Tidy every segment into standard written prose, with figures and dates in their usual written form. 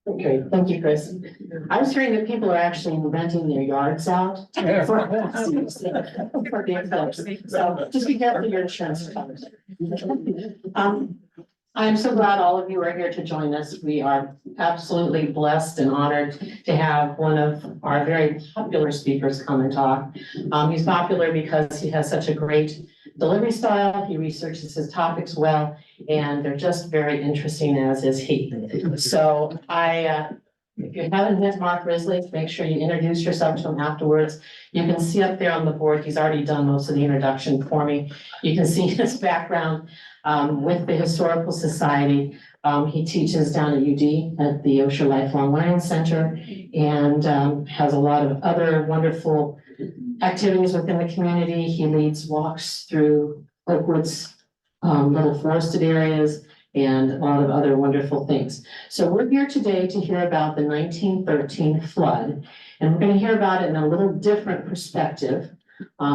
Okay, thank you, Chris. I was hearing that people are actually renting their yards out for the eclipse. So just be careful your insurance covers. I'm so glad all of you are here to join us. We are absolutely blessed and honored to have one of our very popular speakers come and talk. He's popular because he has such a great delivery style. He researches his topics well, and they're just very interesting, as is he. So if you haven't met Mark Risley, make sure you introduce yourself to him afterwards. You can see up there on the board, he's already done most of the introduction for me. You can see his background with the Historical Society. He teaches down at UD at the Osher Lifelong Learning Center, and has a lot of other wonderful activities within the community. He leads walks through Oakwood's little forested areas and a lot of other wonderful things. So we're here today to hear about the 1913 flood, and we're going to hear about it in a little different perspective.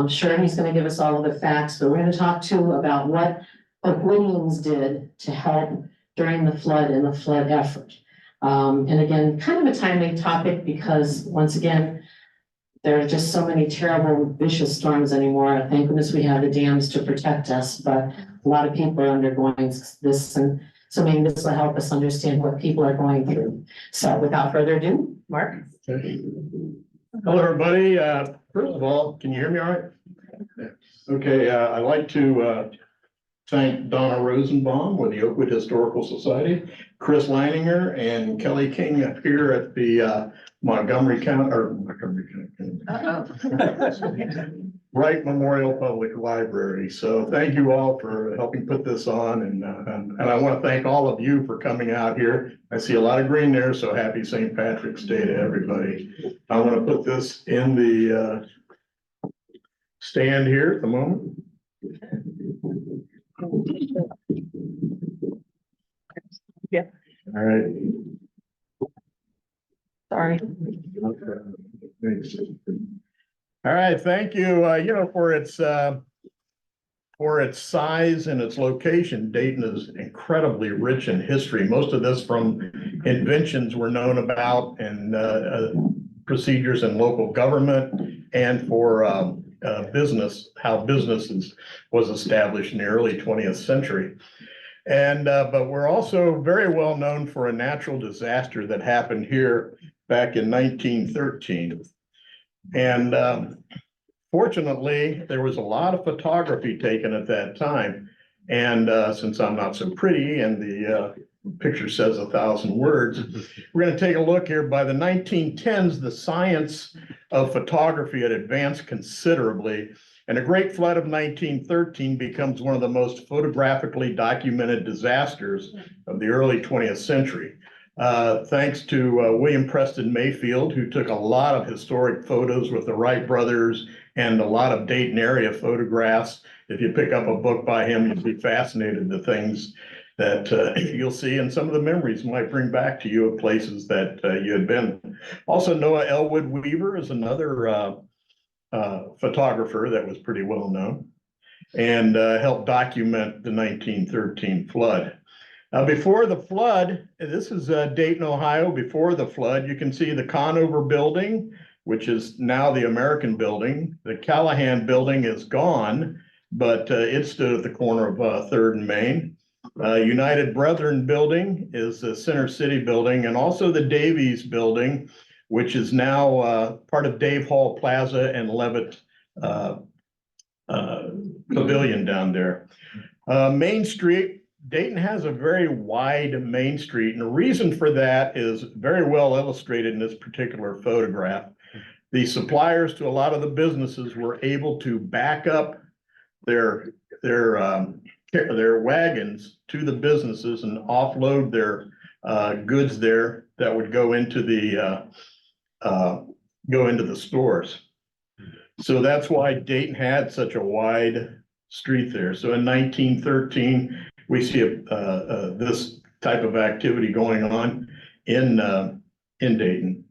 Sure, he's going to give us all of the facts, but we're going to talk too about what Oakwoodians did to help during the flood and the flood effort. And again, kind of a timely topic because once again, there are just so many terrible, vicious storms anymore. Thank goodness we have the dams to protect us, but a lot of people are undergoing this, and so maybe this will help us understand what people are going through. So without further ado, Mark. Okay. Hello, everybody. First of all, can you hear me all right? Okay, I'd like to thank Donna Rosenbaum with the Oakwood Historical Society, Chris Leininger and Kelly King up here at the Montgomery County Wright Memorial Public Library. So thank you all for helping put this on, and I want to thank all of you for coming out here. I see a lot of green there, so happy St. Patrick's Day to everybody. I want to put this in the stand here at the moment. Yeah. All right. Sorry. Thanks. All right, thank you. For its size and its location, Dayton is incredibly rich in history. Most of this from inventions we're known about and procedures in local government, and for business, how businesses was established in the early 20th century. And but we're also very well known for a natural disaster that happened here back in 1913. And fortunately, there was a lot of photography taken at that time. And since I'm not so pretty and the picture says 1,000 words, we're going to take a look here. By the 1910s, the science of photography had advanced considerably, and a great flood of 1913 becomes one of the most photographically documented disasters of the early 20th century. Thanks to William Preston Mayfield, who took a lot of historic photos with the Wright brothers and a lot of Dayton area photographs. If you pick up a book by him, you'll be fascinated the things that you'll see, and some of the memories might bring back to you of places that you had been. Also, Noah Elwood Weaver is another photographer that was pretty well known and helped document the 1913 flood. Now, before the flood, this is Dayton, Ohio. Before the flood, you can see the Conover building, which is now the American building. The Callahan building is gone, but it stood at the corner of 3rd and Main. United Brethren building is the Center City building, and also the Davies building, which is now part of Dave Hall Plaza and Levitt Pavilion down there. Main Street, Dayton has a very wide Main Street, and the reason for that is very well illustrated in this particular photograph. The suppliers to a lot of the businesses were able to back up their wagons to the businesses and offload their goods there that would go into the stores. So that's why Dayton had such a wide street there. So in 1913, we see this type of activity going on in Dayton.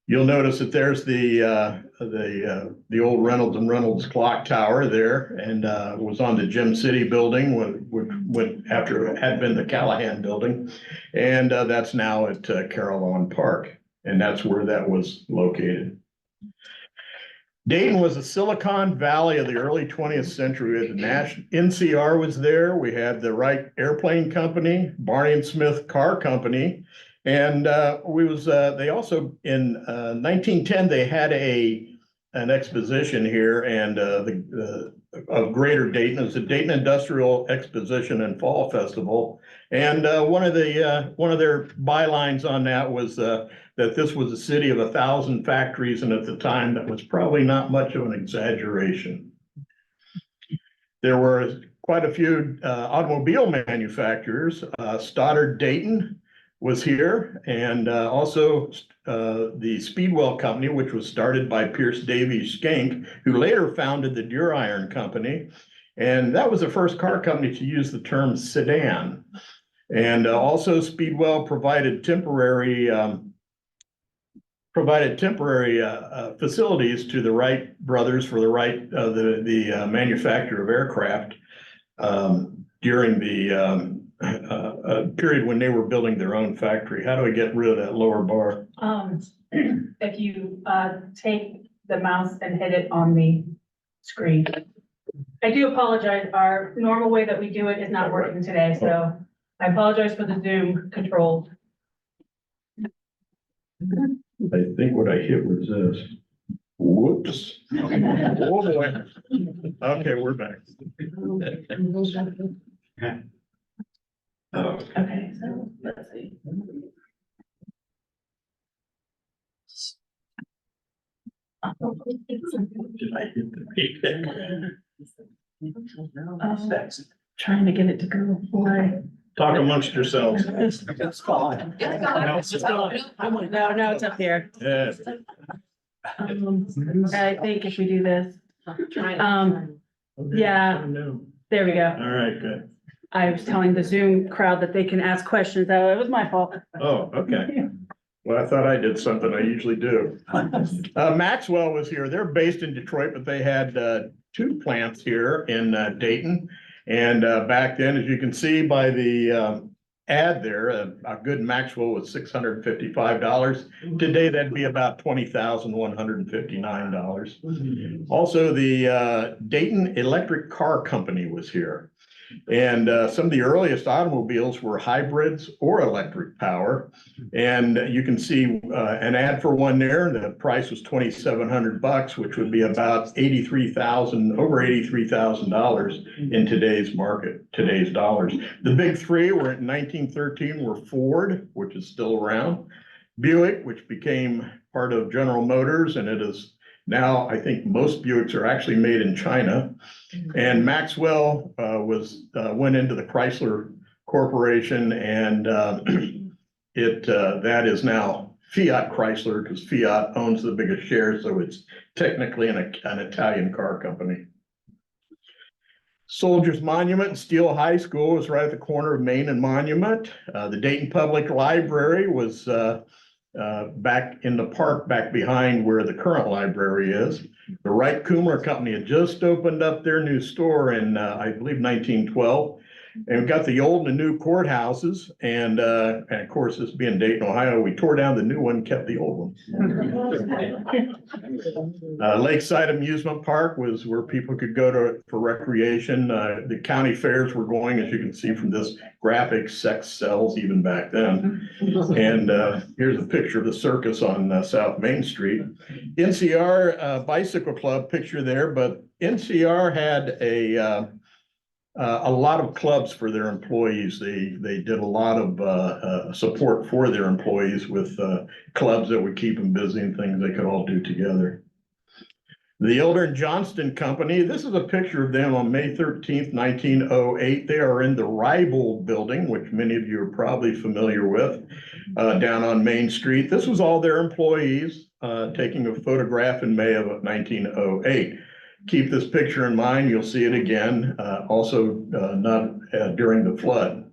You'll notice that there's the the old Reynolds and Reynolds clock tower there, and was on the Gem City building when after it had been the Callahan building. And that's now at Carillon Park, and that's where that was located. Dayton was a Silicon Valley of the early 20th century. We had the national NCR was there. We had the Wright Airplane Company, Barney and Smith Car Company, and they also in 1910 they had an exposition here and of Greater Dayton. It was the Dayton Industrial Exposition and Fall Festival, and one of their bylines on that was that this was a city of 1,000 factories, and at the time that was probably not much of an exaggeration. There were quite a few automobile manufacturers. Stoddard Dayton was here, and also the Speedwell Company, which was started by Pierce Davies Schenck, who later founded the Duriron Company. And that was the first car company to use the term sedan. And also Speedwell provided temporary facilities to the Wright brothers for the manufacture of aircraft during the period when they were building their own factory. How do I get rid of that lower bar? If you take the mouse and hit it on the screen. I do apologize. Our normal way that we do it is not working today, so I apologize for the Zoom control. I think what I hit was this. Whoops. Oh boy. Okay, we're back. Okay, so let's see. Did I hit the Trying to get it to go away. Talk amongst yourselves. It's gone. No, it's up here. Yeah. I think if we do this, yeah. there we go. All right, good. I was telling the Zoom crowd that they can ask questions. Oh, it was my fault. Oh, okay. Well, I thought I did something I usually do. Maxwell was here. They're based in Detroit, but they had two plants here in Dayton. And back then, as you can see by the ad there, a good Maxwell was $655. Today, that'd be about $20,159. Also, the Dayton Electric Car Company was here. And some of the earliest automobiles were hybrids or electric power. And you can see an ad for one there. The price was $2,700, which would be about over $83,000 in today's market, today's dollars. The big three were in 1913 were Ford, which is still around, Buick, which became part of General Motors, and it is now, I think most Buicks are actually made in China. And Maxwell went into the Chrysler Corporation, and that is now Fiat Chrysler, because Fiat owns the biggest share, so it's technically an Italian car company. Soldiers Monument, Steele High School was right at the corner of Main and Monument. The Dayton Public Library was back in the park back behind where the current library is. The Wright Coomer Company had just opened up their new store in, I believe, 1912. And we've got the old and the new courthouses. And of course, this being Dayton, Ohio, we tore down the new one, kept the old one. Lakeside Amusement Park was where people could go to for recreation. The county fairs were going, as you can see from this graphic, sex sells even back then. And here's a picture of the circus on South Main Street. NCR Bicycle Club picture there, but NCR had a lot of clubs for their employees. They did a lot of support for their employees with clubs that would keep them busy and things they could all do together. The Elder and Johnston Company, this is a picture of them on May 13th, 1908. They are in the Rybold building, which many of you are probably familiar with, down on Main Street. This was all their employees taking a photograph in May of 1908. Keep this picture in mind, you'll see it again, also not during the flood.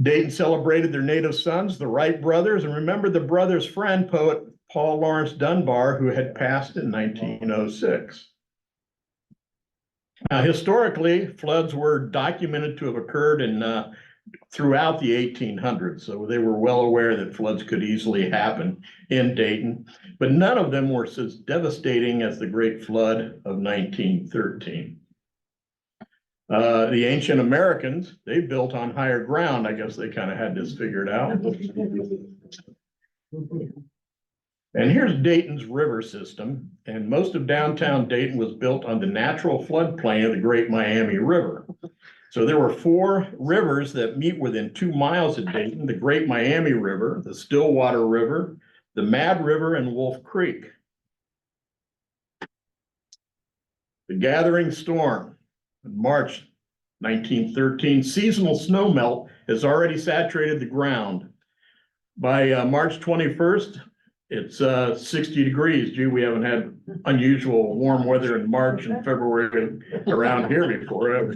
Dayton celebrated their native sons, the Wright brothers, and remember the brothers' friend, poet Paul Lawrence Dunbar, who had passed in 1906. Historically, floods were documented to have occurred throughout the 1800s, so they were well aware that floods could easily happen in Dayton, but none of them were as devastating as the Great Flood of 1913. The ancient Americans, they built on higher ground. I guess they kind of had this figured out. And here's Dayton's river system, and most of downtown Dayton was built on the natural floodplain of the Great Miami River. So there were 4 rivers that meet within 2 miles of Dayton: the Great Miami River, the Stillwater River, the Mad River, and Wolf Creek. The gathering storm in March 1913, seasonal snowmelt has already saturated the ground. By March 21st, it's 60 degrees. Gee, we haven't had unusual warm weather in March and February around here before.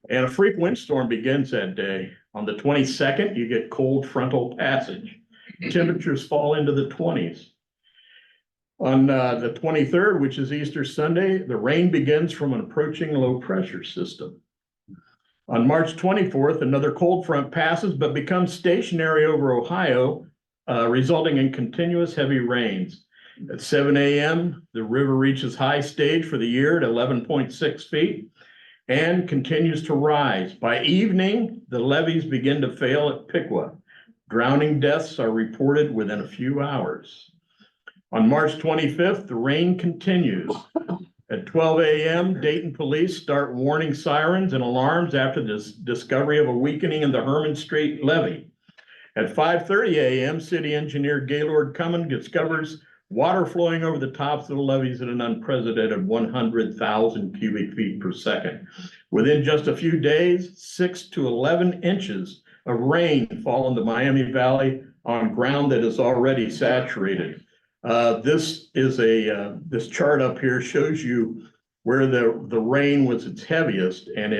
And a freak windstorm begins that day. On the 22nd, you get cold frontal passage. Temperatures fall into the 20s. On the 23rd, which is Easter Sunday, the rain begins from an approaching low pressure system. On March 24th, another cold front passes but becomes stationary over Ohio, resulting in continuous heavy rains. At 7 a.m., the river reaches high stage for the year at 11.6 feet and continues to rise. By evening, the levees begin to fail at Piqua. Drowning deaths are reported within a few hours. On March 25th, the rain continues. At 12 a.m., Dayton police start warning sirens and alarms after the discovery of a weakening in the Herman Strait levee. At 5:30 a.m., city engineer Gaylord Cummins discovers water flowing over the tops of the levees at an unprecedented 100,000 cubic feet per second. Within just a few days, 6 to 11 inches of rain fall in the Miami Valley on ground that is already saturated. This chart up here shows you where the rain was its heaviest, and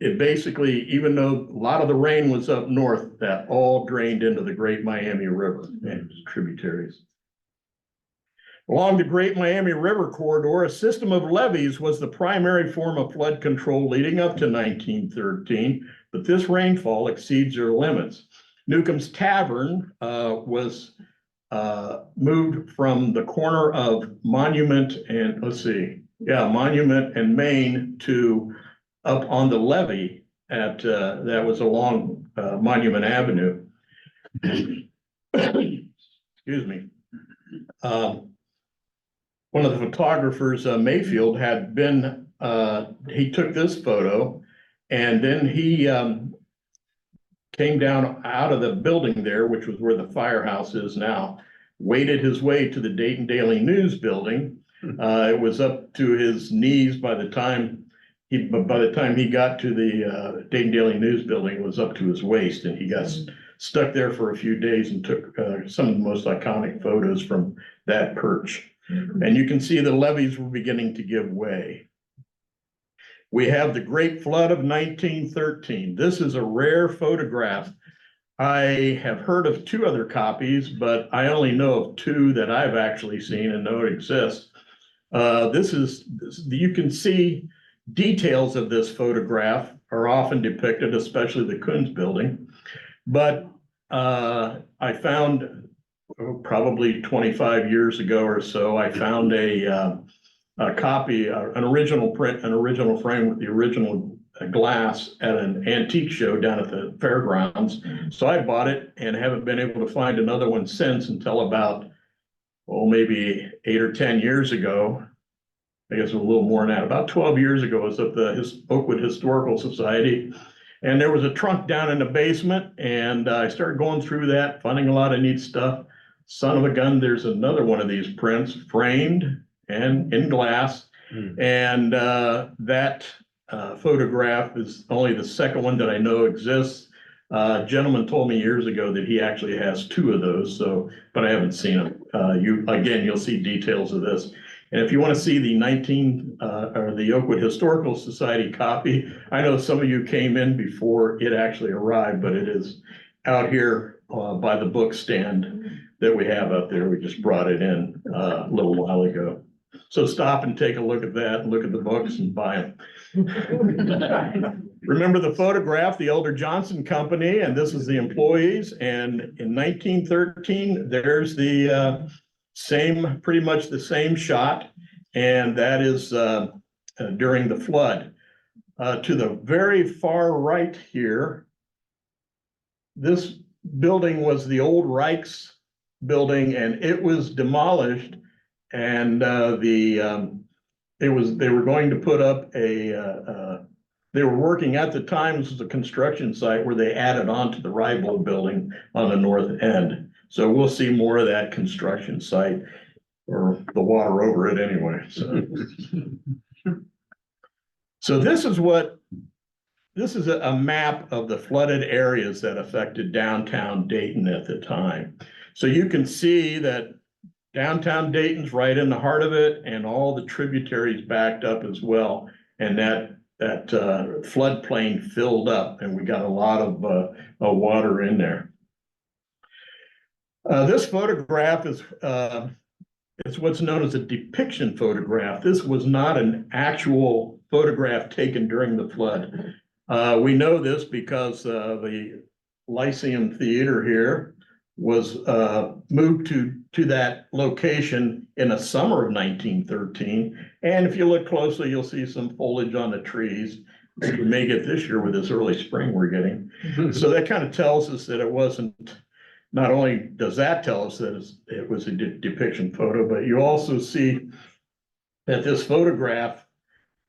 it basically, even though a lot of the rain was up north, that all drained into the Great Miami River and its tributaries. Along the Great Miami River corridor, a system of levees was the primary form of flood control leading up to 1913, but this rainfall exceeds their limits. Newcomb's Tavern was moved from the corner of Monument and Monument and Main to up on the levee at that was along Monument Avenue. Excuse me. One of the photographers, Mayfield, had been, he took this photo, and then he came down out of the building there, which was where the firehouse is now, waded his way to the Dayton Daily News building. It was up to his knees by the time he got to the Dayton Daily News building. It was up to his waist, and he got stuck there for a few days and took some of the most iconic photos from that perch. And you can see the levees were beginning to give way. We have the Great Flood of 1913. This is a rare photograph. I have heard of 2 other copies, but I only know of 2 that I've actually seen and know it exists. You can see details of this photograph are often depicted, especially the Kunz building. But I found probably 25 years ago or so, I found a copy, an original print, an original frame with the original glass at an antique show down at the fairgrounds. So I bought it and haven't been able to find another one since until about, maybe 8 or 10 years ago. I guess a little more than that. About 12 years ago, I was at the Oakwood Historical Society, and there was a trunk down in the basement, and I started going through that, finding a lot of neat stuff. Son of a gun, there's another one of these prints framed and in glass. And that photograph is only the second one that I know exists. A gentleman told me years ago that he actually has 2 of those, but I haven't seen them. You'll see details of this. And if you want to see the Oakwood Historical Society copy, I know some of you came in before it actually arrived, but it is out here by the book stand that we have up there. We just brought it in a little while ago. So stop and take a look at that, and look at the books and buy them. Remember the photograph, the Elder Johnson Company, and this is the employees. And in 1913, there's the pretty much the same shot. And that is during the flood. To the very far right here, this building was the old Reichs building, and it was demolished. And they were going to put up they were working at the time, this was a construction site where they added on to the Rival building on the north end. So we'll see more of that construction site, or the water over it anyway. So this is a map of the flooded areas that affected downtown Dayton at the time. So you can see that downtown Dayton's right in the heart of it, and all the tributaries backed up as well. And that floodplain filled up, and we got a lot of water in there. This photograph is what's known as a depiction photograph. This was not an actual photograph taken during the flood. We know this because the Lyceum Theater here was moved to that location in the summer of 1913. And if you look closely, you'll see some foliage on the trees. We may get this year with this early spring we're getting. So that kind of tells us that it wasn't, not only does that tell us that it was a depiction photo, but you also see that this photograph,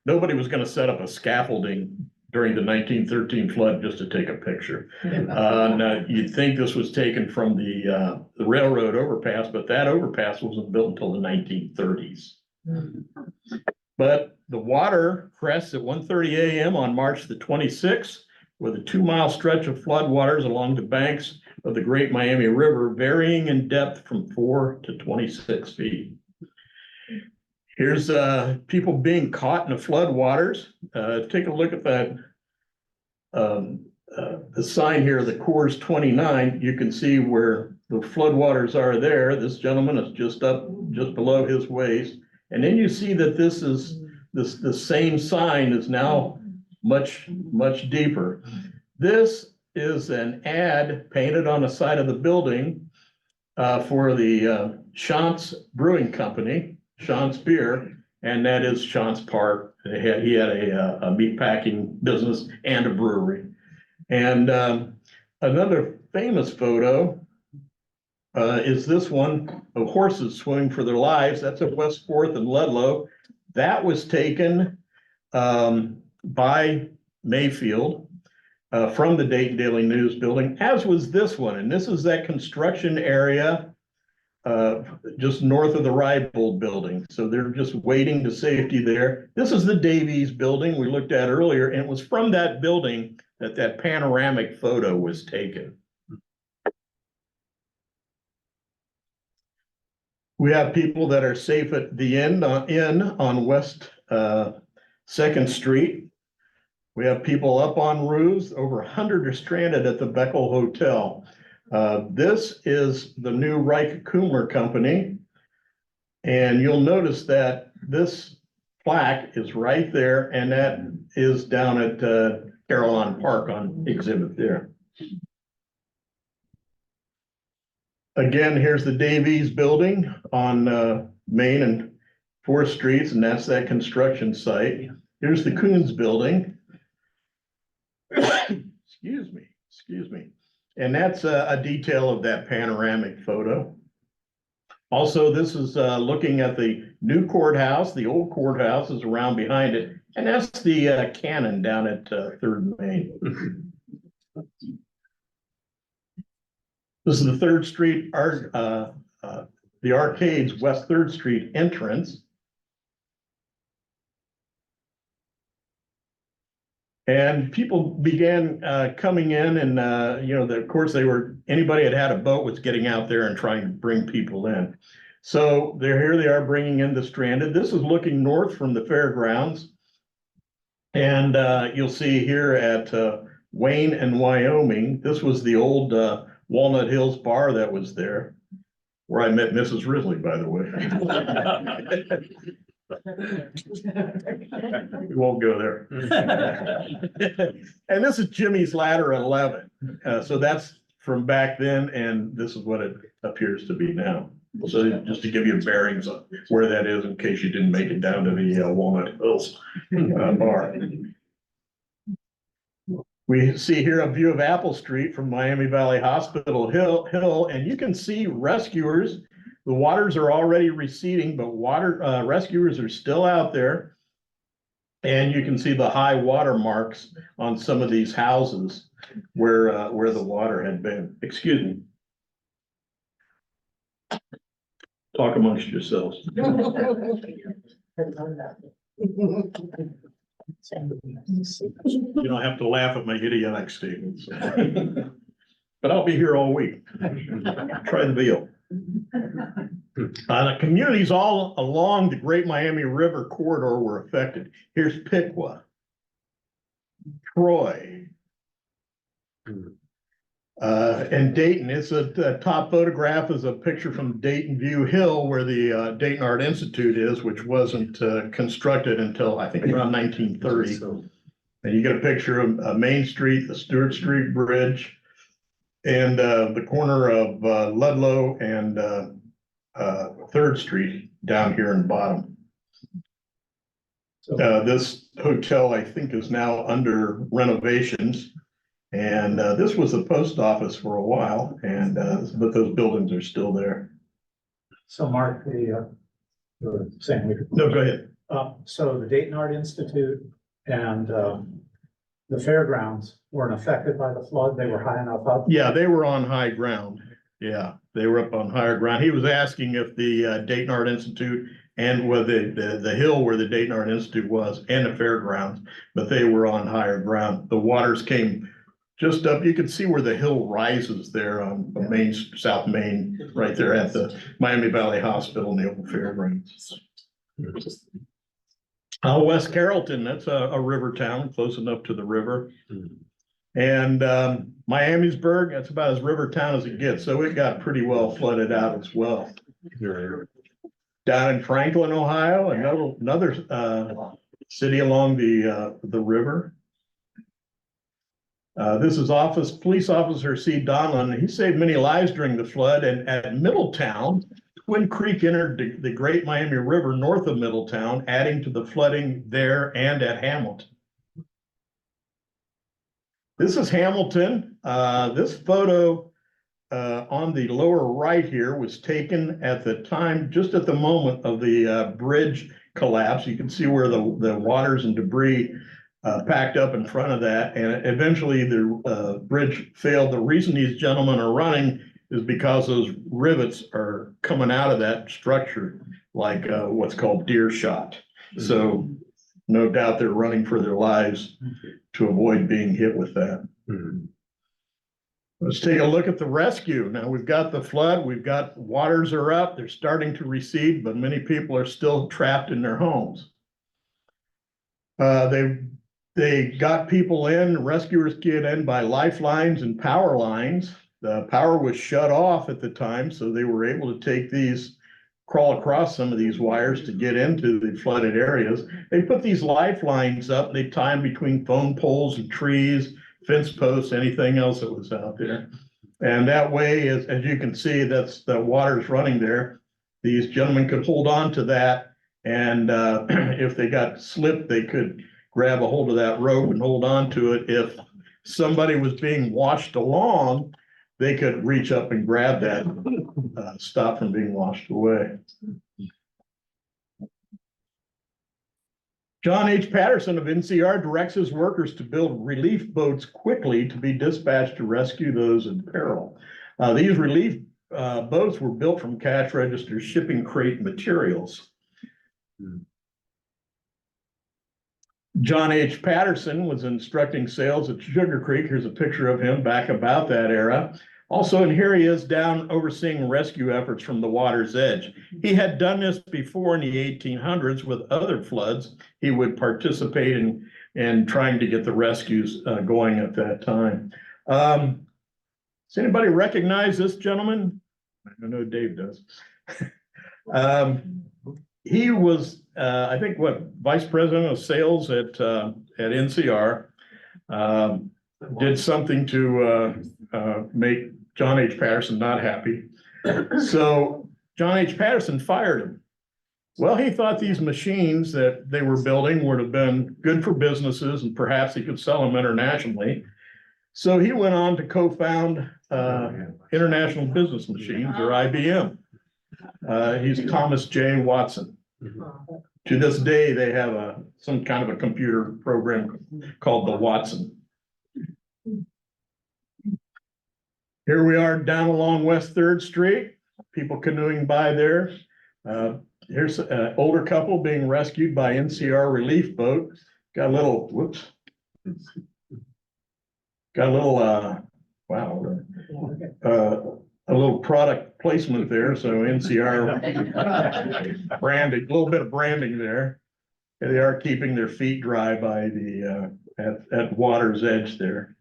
nobody was going to set up a scaffolding during the 1913 flood just to take a picture. Now, you'd think this was taken from the railroad overpass, but that overpass wasn't built until the 1930s. But the water crests at 1:30 a.m. on March the 26th, with a 2-mile stretch of floodwaters along the banks of the Great Miami River, varying in depth from 4 to 26 feet. Here's people being caught in the floodwaters. Take a look at that. The sign here, the Coors 29. You can see where the floodwaters are there. This gentleman is just below his waist. And then you see that the same sign is now much deeper. This is an ad painted on the side of the building for the Shantz Brewing Company. Shantz Beer, and that is Shantz Park. He had a meat packing business and a brewery. And another famous photo is this one of horses swimming for their lives. That's at West 4th and Ludlow. That was taken by Mayfield from the Dayton Daily News building, as was this one. And this is that construction area just north of the Rybold building. So they're just waiting to safety there. This is the Davies building we looked at earlier, and it was from that building that panoramic photo was taken. We have people that are safe at the end on West 2nd Street. We have people up on roofs. Over 100 are stranded at the Beckel Hotel. This is the new Reich Kumler Company. And you'll notice that this plaque is right there, and that is down at Caroline Park on exhibit there. Again, here's the Davies building on Main and 4th Streets, and that's that construction site. Here's the Coons building. Excuse me. And that's a detail of that panoramic photo. Also, this is looking at the new courthouse. The old courthouse is around behind it, and that's the cannon down at 3rd Main. This is the 3rd Street the Arcades West 3rd Street entrance. And people began coming in, and of course anybody that had a boat was getting out there and trying to bring people in. So here they are bringing in the stranded. This is looking north from the fairgrounds. And you'll see here at Wayne and Wyoming, this was the old Walnut Hills bar that was there, where I met Mrs. Risley, by the way. We won't go there. And this is Jimmy's Ladder 11. So that's from back then, and this is what it appears to be now. So just to give you bearings on where that is in case you didn't make it down to the Walnut Hills bar. We see here a view of Apple Street from Miami Valley Hospital Hill, and you can see rescuers. The waters are already receding, but rescuers are still out there. And you can see the high water marks on some of these houses where the water had been. Excuse me. Talk amongst yourselves. You don't have to laugh at my idiotic statements. But I'll be here all week. Try the veal. The communities all along the Great Miami River corridor were affected. Here's Piqua, Troy, and Dayton. It's the top photograph is a picture from Dayton View Hill, where the Dayton Art Institute is, which wasn't constructed until I think around 1930. And you get a picture of Main Street, the Stewart Street Bridge, and the corner of Ludlow and 3rd Street down here in the bottom. This hotel, I think, is now under renovations. And this was the post office for a while, and but those buildings are still there. So Mark, saying No, go ahead. so the Dayton Art Institute and the fairgrounds weren't affected by the flood. They were high enough up. Yeah, they were on high ground. Yeah, they were up on higher ground. He was asking if the Dayton Art Institute and with the hill where the Dayton Art Institute was and the fairgrounds, but they were on higher ground. The waters came just up. You can see where the hill rises there on Main, South Main, right there at the Miami Valley Hospital and the Oakwood Fairgrounds. West Carrollton, that's a river town, close enough to the river. And Miamisburg, that's about as river town as it gets. So it got pretty well flooded out as well. Down in Franklin, Ohio, another city along the river. This is Police Officer C. Donlin. He saved many lives during the flood. And at Middletown, Twin Creek entered the Great Miami River north of Middletown, adding to the flooding there and at Hamilton. This is Hamilton. This photo on the lower right here was taken at the time, just at the moment of the bridge collapse. You can see where the waters and debris packed up in front of that, and eventually the bridge failed. The reason these gentlemen are running is because those rivets are coming out of that structure like what's called deer shot. So no doubt they're running for their lives to avoid being hit with that. Let's take a look at the rescue. Now we've got the flood, we've got waters are up, they're starting to recede, but many people are still trapped in their homes. They got people in, rescuers get in by lifelines and power lines. The power was shut off at the time, so they were able to take these, crawl across some of these wires to get into the flooded areas. They put these lifelines up, they tie them between phone poles and trees, fence posts, anything else that was out there. And that way, as you can see, that's the water's running there. These gentlemen could hold on to that, and if they got slipped, they could grab a hold of that rope and hold on to it. If somebody was being washed along, they could reach up and grab that, stop from being washed away. John H. Patterson of NCR directs his workers to build relief boats quickly to be dispatched to rescue those in peril. These relief boats were built from cash register shipping crate materials. John H. Patterson was instructing sales at Sugar Creek. Here's a picture of him back about that era. Also, and here he is down overseeing rescue efforts from the water's edge. He had done this before in the 1800s with other floods. He would participate in trying to get the rescues going at that time. Does anybody recognize this gentleman? I know Dave does. He was, I think, vice president of sales at NCR. Did something to make John H. Patterson not happy. So John H. Patterson fired him. Well, he thought these machines that they were building would have been good for businesses and perhaps he could sell them internationally. So he went on to co-found International Business Machines, or IBM. He's Thomas J. Watson. To this day, they have some kind of a computer program called the Watson. Here we are down along West 3rd Street, people canoeing by there. Here's an older couple being rescued by NCR relief boat. Got a little, whoops. Got a little, wow, a little product placement there. So NCR branding, a little bit of branding there. And they are keeping their feet dry by the, at water's edge there.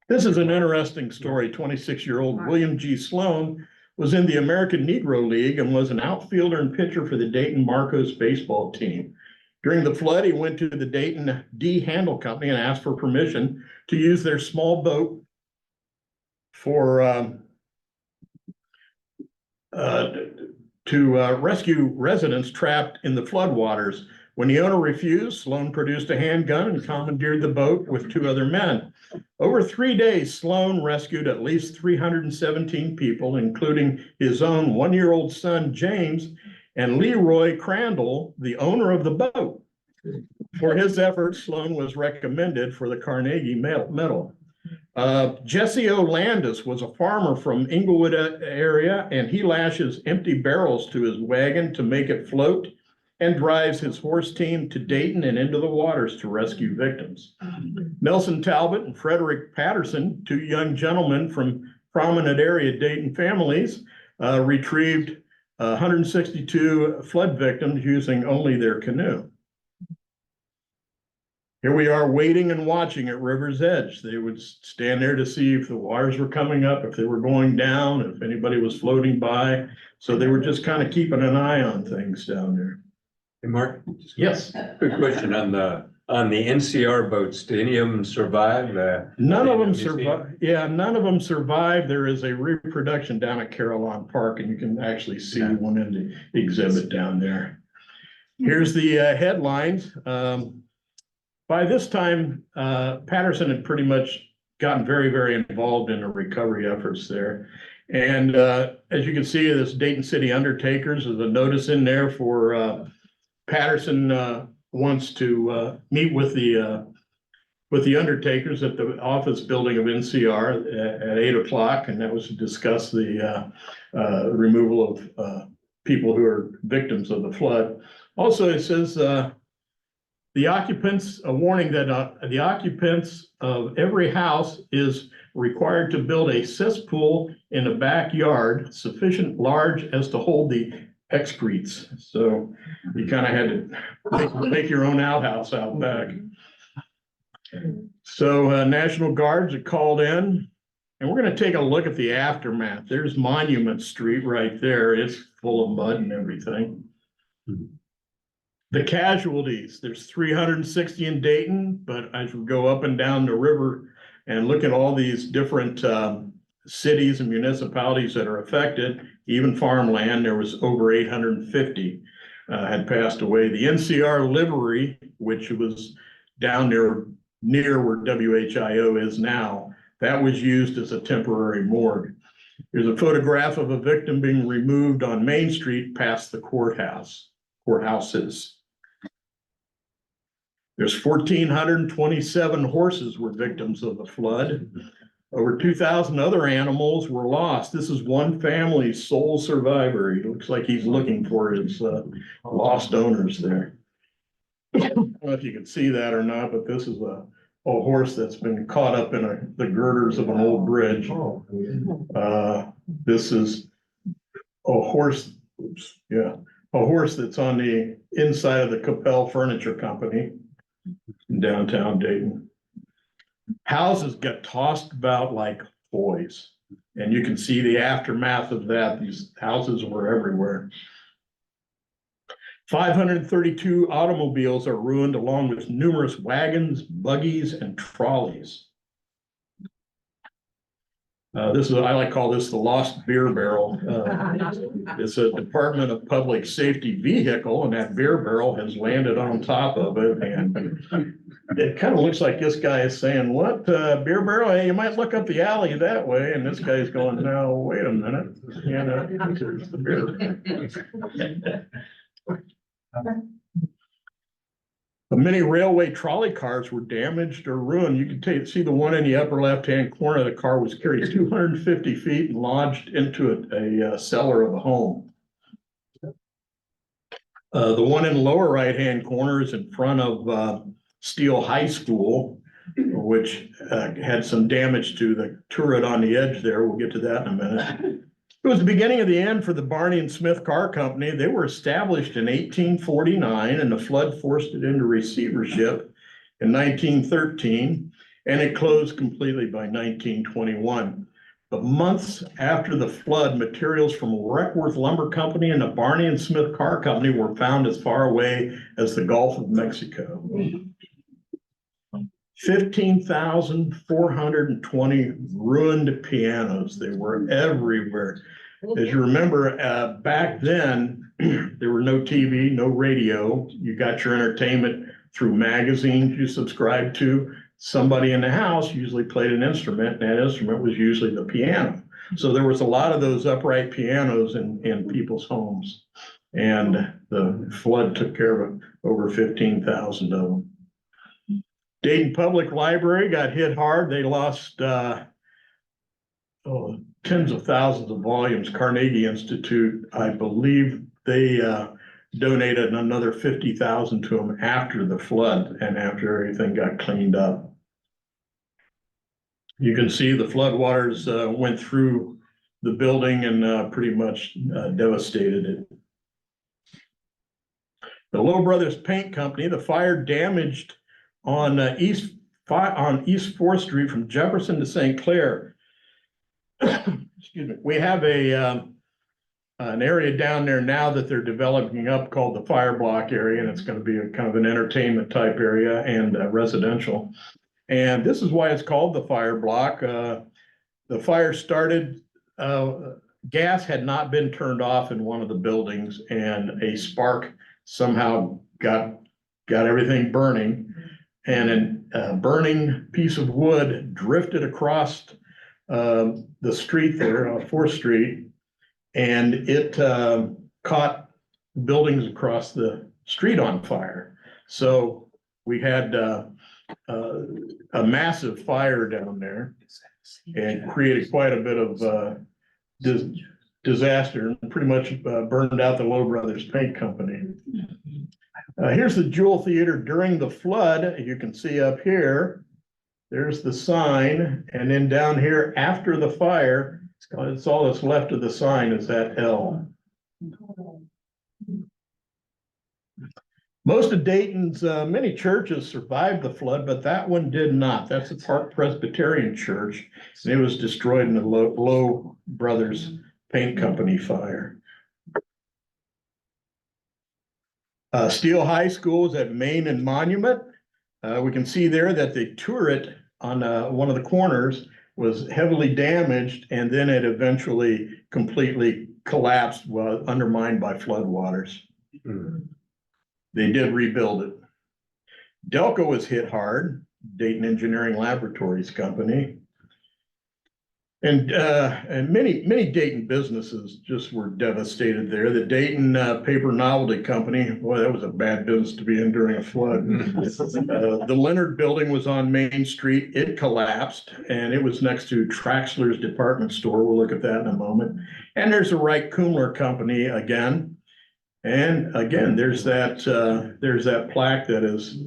This is an interesting story. 26-year-old William G. Sloan was in the American Negro League and was an outfielder and pitcher for the Dayton Marcos baseball team. During the flood, he went to the Dayton D Handle Company and asked for permission to use their small boat for to rescue residents trapped in the floodwaters. When the owner refused, Sloan produced a handgun and commandeered the boat with 2 other men. Over 3 days, Sloan rescued at least 317 people, including his own 1-year-old son, James, and Leroy Crandall, the owner of the boat. For his efforts, Sloan was recommended for the Carnegie Medal. Jesse O. Landis was a farmer from Inglewood area, and he lashes empty barrels to his wagon to make it float and drives his horse team to Dayton and into the waters to rescue victims. Nelson Talbot and Frederick Patterson, 2 young gentlemen from prominent area Dayton families, retrieved 162 flood victims using only their canoe. Here we are waiting and watching at river's edge. They would stand there to see if the waters were coming up, if they were going down, if anybody was floating by. So they were just kind of keeping an eye on things down there. Hey, Mark, Yes. quick question on the NCR boats. Do any of them survive? None of them survive. Yeah, none of them survive. There is a reproduction down at Carillon Park, and you can actually see one in the exhibit down there. Here's the headlines. By this time, Patterson had pretty much gotten very, very involved in the recovery efforts there. And as you can see, this Dayton City Undertakers is a notice in there for Patterson wants to meet with the undertakers at the office building of NCR at 8 o'clock, and that was to discuss the removal of people who are victims of the flood. Also, it says the occupants, a warning that the occupants of every house is required to build a cesspool in the backyard sufficient large as to hold the excretes. So you kind of had to make your own outhouse out back. So National Guards are called in, and we're going to take a look at the aftermath. There's Monument Street right there. It's full of mud and everything. The casualties, there's 360 in Dayton, but as we go up and down the river and look at all these different cities and municipalities that are affected, even farmland, there was over 850 had passed away. The NCR livery, which was down near where WHIO is now, that was used as a temporary morgue. There's a photograph of a victim being removed on Main Street past the courthouses. There's 1,427 horses were victims of the flood. Over 2,000 other animals were lost. This is one family's sole survivor. He looks like he's looking for his lost owners there. I don't know if you can see that or not, but this is a horse that's been caught up in the girders of an old bridge. This is a horse, a horse that's on the inside of the Capel Furniture Company in downtown Dayton. Houses got tossed about like toys. And you can see the aftermath of that. These houses were everywhere. 532 automobiles are ruined, along with numerous wagons, buggies, and trolleys. I call this the lost beer barrel. It's a Department of Public Safety vehicle, and that beer barrel has landed on top of it. And it kind of looks like this guy is saying, what, beer barrel? Hey, you might look up the alley that way. And this guy's going, no, wait a minute. You know, it's the beer. Many railway trolley cars were damaged or ruined. You can see the one in the upper left-hand corner of the car was carried 250 feet and lodged into a cellar of a home. The one in the lower right-hand corner is in front of Steele High School, which had some damage to the turret on the edge there. We'll get to that in a minute. It was the beginning of the end for the Barney and Smith Car Company. They were established in 1849, and the flood forced it into receivership in 1913, and it closed completely by 1921. But months after the flood, materials from Reckworth Lumber Company and the Barney and Smith Car Company were found as far away as the Gulf of Mexico. 15,420 ruined pianos. They were everywhere. As you remember, back then, there were no TV, no radio. You got your entertainment through magazines you subscribed to. Somebody in the house usually played an instrument, and that instrument was usually the piano. So there was a lot of those upright pianos in people's homes. And the flood took care of over 15,000 of them. Dayton Public Library got hit hard. They lost tens of thousands of volumes. Carnegie Institute, I believe they donated another 50,000 to them after the flood and after everything got cleaned up. You can see the floodwaters went through the building and pretty much devastated it. The Lowe Brothers Paint Company, the fire damaged on East 4th Street from Jefferson to St. Clair. Excuse me. We have an area down there now that they're developing up called the Fire Block area, and it's going to be a kind of an entertainment type area and residential. And this is why it's called the Fire Block. The fire started, gas had not been turned off in one of the buildings, and a spark somehow got everything burning. And a burning piece of wood drifted across the street there on 4th Street, and it caught buildings across the street on fire. So we had a massive fire down there and created quite a bit of disaster and pretty much burned out the Lowe Brothers Paint Company. Here's the Jewel Theater during the flood. You can see up here, there's the sign. And then down here after the fire, it's all that's left of the sign is that L. Most of Dayton's many churches survived the flood, but that one did not. That's the Park Presbyterian Church. And it was destroyed in the Lowe Brothers Paint Company fire. Steele High School is at Main and Monument. We can see there that the turret on one of the corners was heavily damaged, and then it eventually completely collapsed, undermined by floodwaters. They did rebuild it. Delco was hit hard, Dayton Engineering Laboratories Company. And many Dayton businesses just were devastated there. The Dayton Paper Novelty Company, boy, that was a bad business to be in during a flood. The Leonard Building was on Main Street. It collapsed, and it was next to Traxler's Department Store. We'll look at that in a moment. And there's the Wright Kumler Company again. And again, there's that plaque that is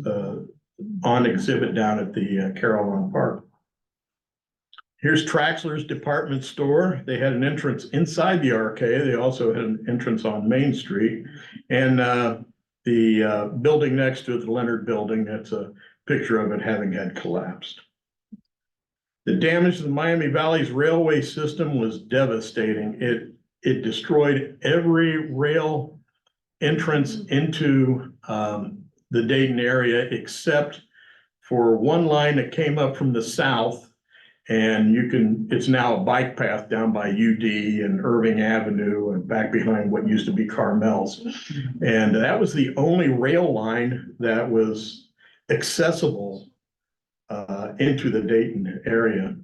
on exhibit down at the Carillon Park. Here's Traxler's Department Store. They had an entrance inside the arcade. They also had an entrance on Main Street. And the building next to it, the Leonard Building, that's a picture of it having had collapsed. The damage to the Miami Valley's railway system was devastating. It destroyed every rail entrance into the Dayton area except for one line that came up from the south. And it's now a bike path down by UD and Irving Avenue and back behind what used to be Carmel's. And that was the only rail line that was accessible into the Dayton area.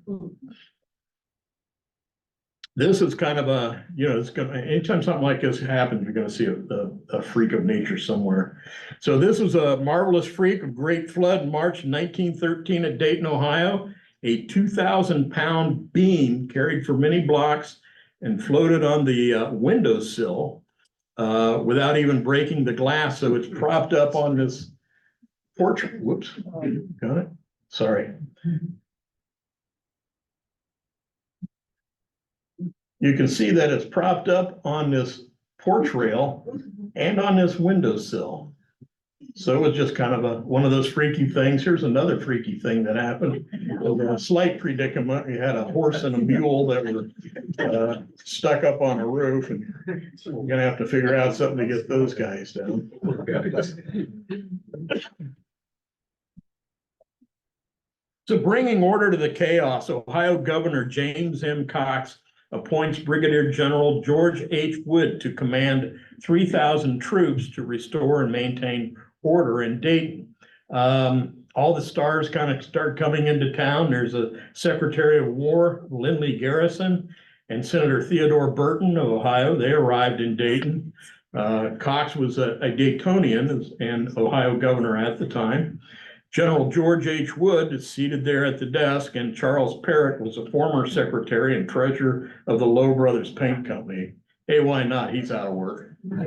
This is kind of anytime something like this happens, you're gonna see a freak of nature somewhere. So this was a marvelous freak of great flood in March 1913 at Dayton, Ohio. A 2,000-pound beam carried for many blocks and floated on the windowsill without even breaking the glass. So it's propped up on this porch. Whoops, got it? Sorry. You can see that it's propped up on this porch rail and on this windowsill. So it was just kind of one of those freaky things. Here's another freaky thing that happened. A slight predicament. You had a horse and a mule that were stuck up on a roof, and we're gonna have to figure out something to get those guys down. So bringing order to the chaos, Ohio Governor James M. Cox appoints Brigadier General George H. Wood to command 3,000 troops to restore and maintain order in Dayton. All the stars kind of start coming into town. There's a Secretary of War, Lindley Garrison, and Senator Theodore Burton of Ohio. They arrived in Dayton. Cox was a Daytonian and Ohio governor at the time. General George H. Wood is seated there at the desk, and Charles Parrott was a former secretary and treasurer of the Lowe Brothers Paint Company. Hey, why not? He's out of work. The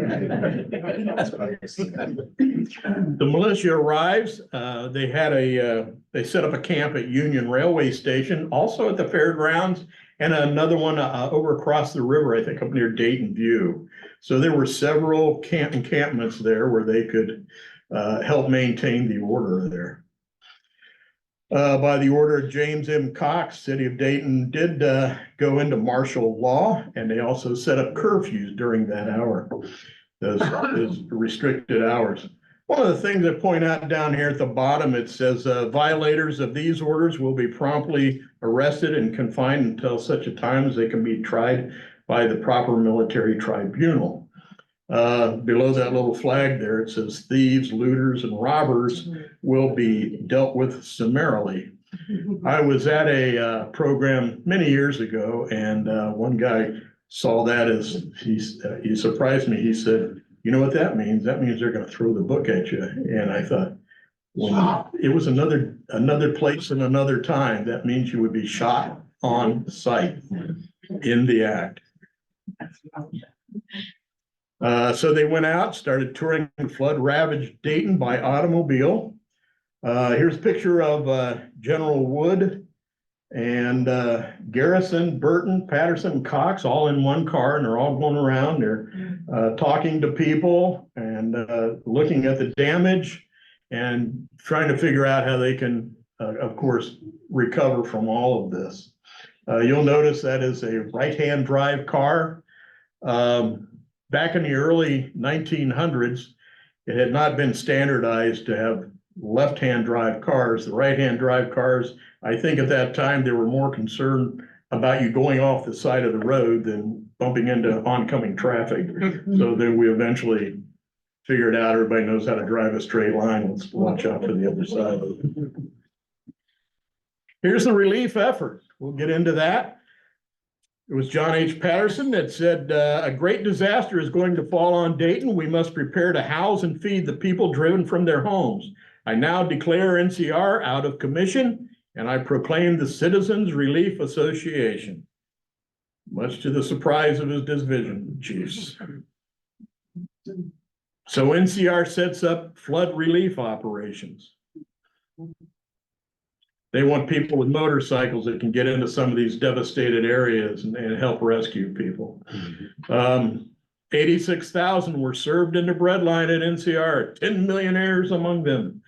militia arrives. They set up a camp at Union Railway Station, also at the fairgrounds, and another one over across the river, I think up near Dayton View. So there were several encampments there where they could help maintain the order there. By the order of James M. Cox, City of Dayton did go into martial law, and they also set up curfews during that hour, those restricted hours. One of the things I point out down here at the bottom, it says violators of these orders will be promptly arrested and confined until such a time as they can be tried by the proper military tribunal. Below that little flag there, it says thieves, looters, and robbers will be dealt with summarily. I was at a program many years ago, and one guy saw that as he surprised me. He said, "You know what that means? That means they're going to throw the book at you." And I thought, well, it was another place and another time. That means you would be shot on sight in the act. So they went out, started touring flood-ravaged Dayton by automobile. Here's a picture of General Wood and Garrison, Burton, Patterson, and Cox all in one car, and they're all going around. They're talking to people and looking at the damage and trying to figure out how they can, of course, recover from all of this. You'll notice that is a right-hand drive car. Back in the early 1900s, it had not been standardized to have left-hand drive cars. The right-hand drive cars, I think at that time, they were more concerned about you going off the side of the road than bumping into oncoming traffic. So then we eventually figured out everybody knows how to drive a straight line. Let's watch out for the other side. Here's the relief effort. We'll get into that. It was John H. Patterson that said, a great disaster is going to fall on Dayton. We must prepare to house and feed the people driven from their homes. I now declare NCR out of commission, and I proclaim the Citizens Relief Association, much to the surprise of his division chiefs. So NCR sets up flood relief operations. They want people with motorcycles that can get into some of these devastated areas and help rescue people. 86,000 were served in the bread line at NCR, 10 millionaires among them.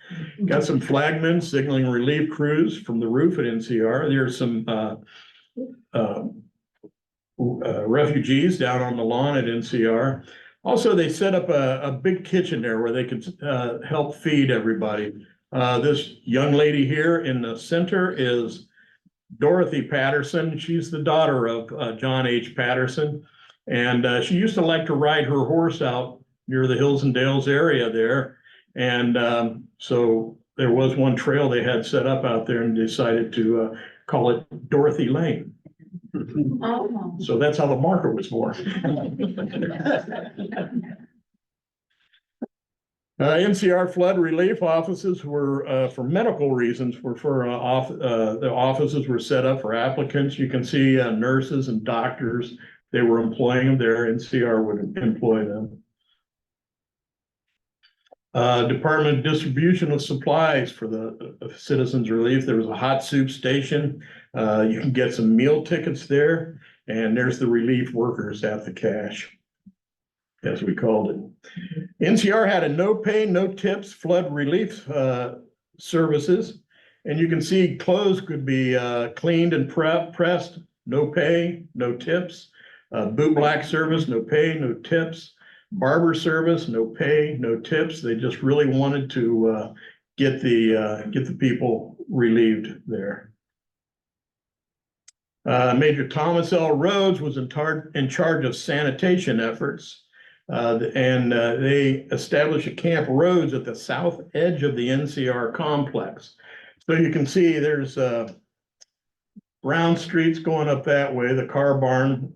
Got some flagmen signaling relief crews from the roof at NCR. There's some refugees down on the lawn at NCR. Also, they set up a big kitchen there where they could help feed everybody. This young lady here in the center is Dorothy Patterson. She's the daughter of John H. Patterson. And she used to like to ride her horse out near the Hills and Dales area there. And so there was one trail they had set up out there and decided to call it Dorothy Lane. Oh. So that's how the marker was born. NCR flood relief offices were, for medical reasons, the offices were set up for applicants. You can see nurses and doctors. They were employing them there. NCR would employ them. Department of Distribution of Supplies for the Citizens Relief. There was a hot soup station. You can get some meal tickets there. And there's the relief workers at the cash, as we called it. NCR had a no pay, no tips flood relief services. And you can see clothes could be cleaned and pressed, no pay, no tips. Boot black service, no pay, no tips. Barber service, no pay, no tips. They just really wanted to get the people relieved there. Major Thomas L. Rhodes was in charge of sanitation efforts, and they established a Camp Rhodes at the south edge of the NCR complex. So you can see there's Brown Street's going up that way. The car barn,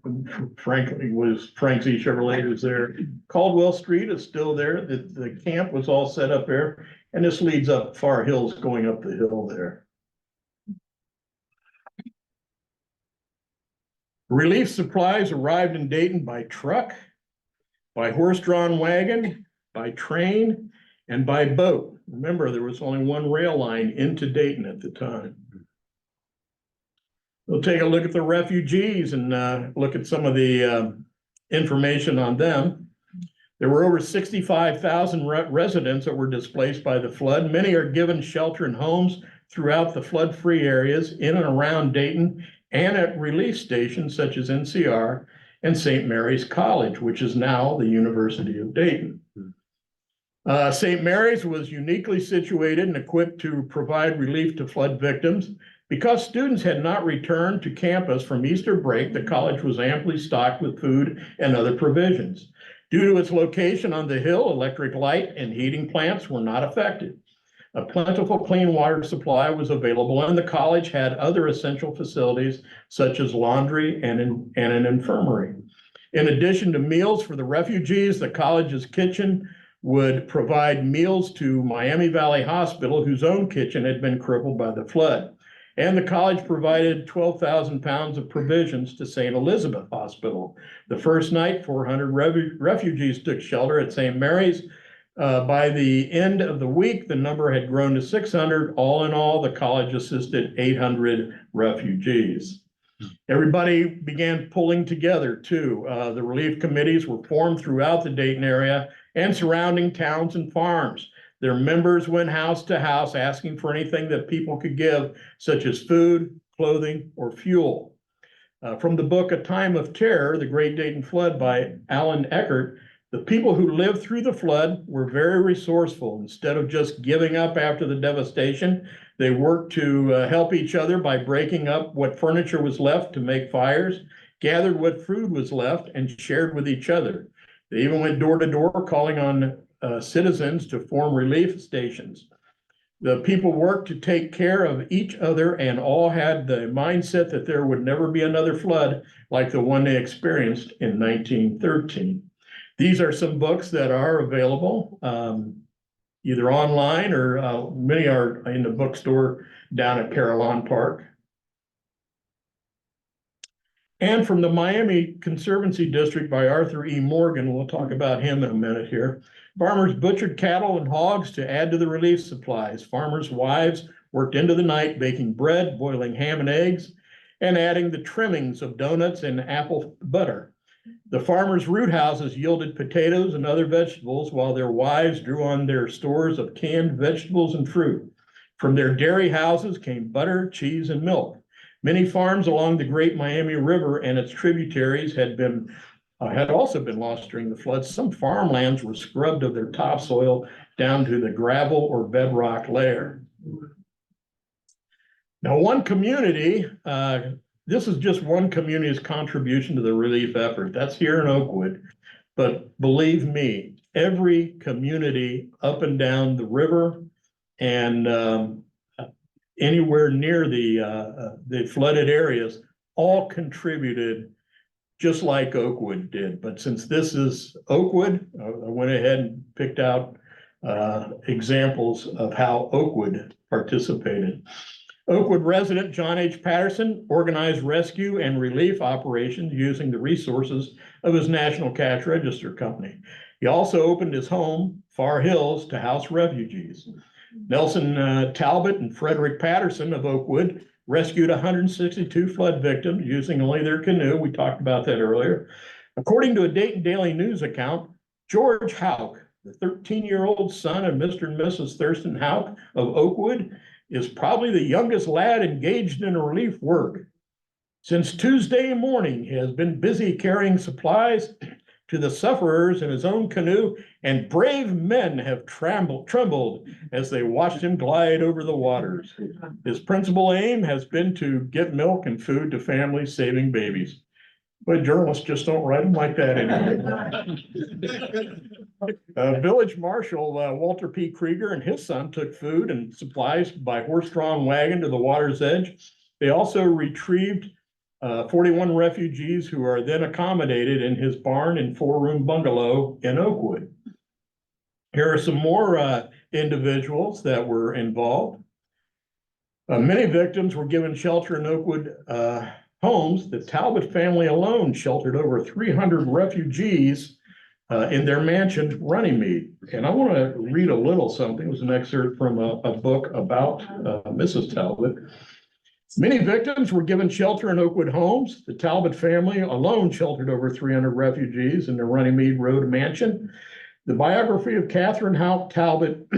frankly, was Frank Z. Chevrolet was there. Caldwell Street is still there. The camp was all set up there. And this leads up Far Hills going up the hill there. Relief supplies arrived in Dayton by truck, by horse-drawn wagon, by train, and by boat. Remember, there was only one rail line into Dayton at the time. We'll take a look at the refugees and look at some of the information on them. There were over 65,000 residents that were displaced by the flood. Many are given shelter in homes throughout the flood-free areas in and around Dayton and at relief stations such as NCR and St. Mary's College, which is now the University of Dayton. St. Mary's was uniquely situated and equipped to provide relief to flood victims. Because students had not returned to campus from Easter break, the college was amply stocked with food and other provisions. Due to its location on the hill, electric light and heating plants were not affected. A plentiful clean water supply was available, and the college had other essential facilities such as laundry and an infirmary. In addition to meals for the refugees, the college's kitchen would provide meals to Miami Valley Hospital, whose own kitchen had been crippled by the flood. And the college provided 12,000 pounds of provisions to St. Elizabeth Hospital. The first night, 400 refugees took shelter at St. Mary's. By the end of the week, the number had grown to 600. All in all, the college assisted 800 refugees. Everybody began pulling together too. The relief committees were formed throughout the Dayton area and surrounding towns and farms. Their members went house to house asking for anything that people could give, such as food, clothing, or fuel. From the book A Time of Terror, The Great Dayton Flood by Alan Eckert, the people who lived through the flood were very resourceful. Instead of just giving up after the devastation, they worked to help each other by breaking up what furniture was left to make fires, gathered what food was left, and shared with each other. They even went door to door calling on citizens to form relief stations. The people worked to take care of each other and all had the mindset that there would never be another flood like the one they experienced in 1913. These are some books that are available either online or many are in the bookstore down at Carillon Park. And from the Miami Conservancy District by Arthur E. Morgan, we'll talk about him in a minute here. Farmers butchered cattle and hogs to add to the relief supplies. Farmers' wives worked into the night baking bread, boiling ham and eggs, and adding the trimmings of donuts and apple butter. The farmers' root houses yielded potatoes and other vegetables, while their wives drew on their stores of canned vegetables and fruit. From their dairy houses came butter, cheese, and milk. Many farms along the Great Miami River and its tributaries had also been lost during the floods. Some farmlands were scrubbed of their topsoil down to the gravel or bedrock layer. Now, one community, this is just one community's contribution to the relief effort. That's here in Oakwood. But believe me, every community up and down the river and anywhere near the flooded areas all contributed just like Oakwood did. But since this is Oakwood, I went ahead and picked out examples of how Oakwood participated. Oakwood resident John H. Patterson organized rescue and relief operations using the resources of his National Cash Register company. He also opened his home, Far Hills, to house refugees. Nelson Talbot and Frederick Patterson of Oakwood rescued 162 flood victims using only their canoe. We talked about that earlier. According to a Dayton Daily News account, George Houck, the 13-year-old son of Mr. and Mrs. Thurston Houck of Oakwood, is probably the youngest lad engaged in relief work. Since Tuesday morning, he has been busy carrying supplies to the sufferers in his own canoe, and brave men have trembled as they watched him glide over the waters. His principal aim has been to get milk and food to families saving babies. But journalists just don't write them like that anymore. Village Marshal Walter P. Krieger and his son took food and supplies by horse-drawn wagon to the water's edge. They also retrieved 41 refugees who are then accommodated in his barn and 4-room bungalow in Oakwood. Here are some more individuals that were involved. Many victims were given shelter in Oakwood homes. The Talbot family alone sheltered over 300 refugees in their mansion, Runnymede. And I want to read a little something. It was an excerpt from a book about Mrs. Talbot. Many victims were given shelter in Oakwood homes. The Talbot family alone sheltered over 300 refugees in the Runnymede Road mansion. The biography of Catherine Houck Talbot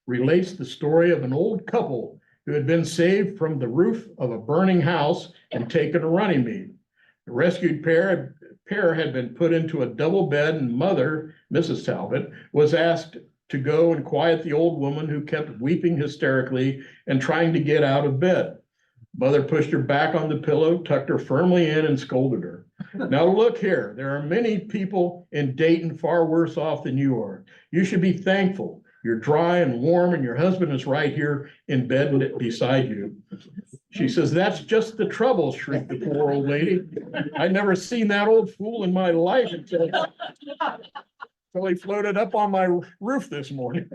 relates the story of an old couple who had been saved from the roof of a burning house and taken to Runnymede. The rescued pair had been put into a double bed, and mother, Mrs. Talbot, was asked to go and quiet the old woman who kept weeping hysterically and trying to get out of bed. Mother pushed her back on the pillow, tucked her firmly in, and scolded her. Now look here, there are many people in Dayton far worse off than you are. You should be thankful. You're dry and warm, and your husband is right here in bed beside you. She says, that's just the trouble, shrieked the poor old lady. I'd never seen that old fool in my life until he floated up on my roof this morning.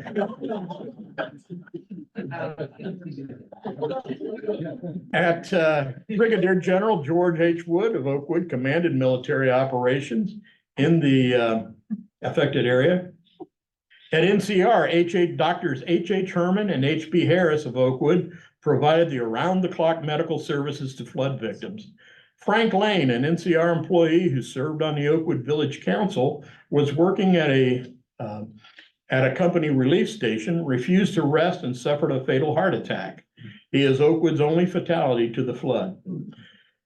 At Brigadier General George H. Wood of Oakwood commanded military operations in the affected area. At NCR, Doctors H.H. Herman and H.B. Harris of Oakwood provided the around-the-clock medical services to flood victims. Frank Lane, an NCR employee who served on the Oakwood Village Council, was working at a company relief station, refused to rest, and suffered a fatal heart attack. He is Oakwood's only fatality to the flood.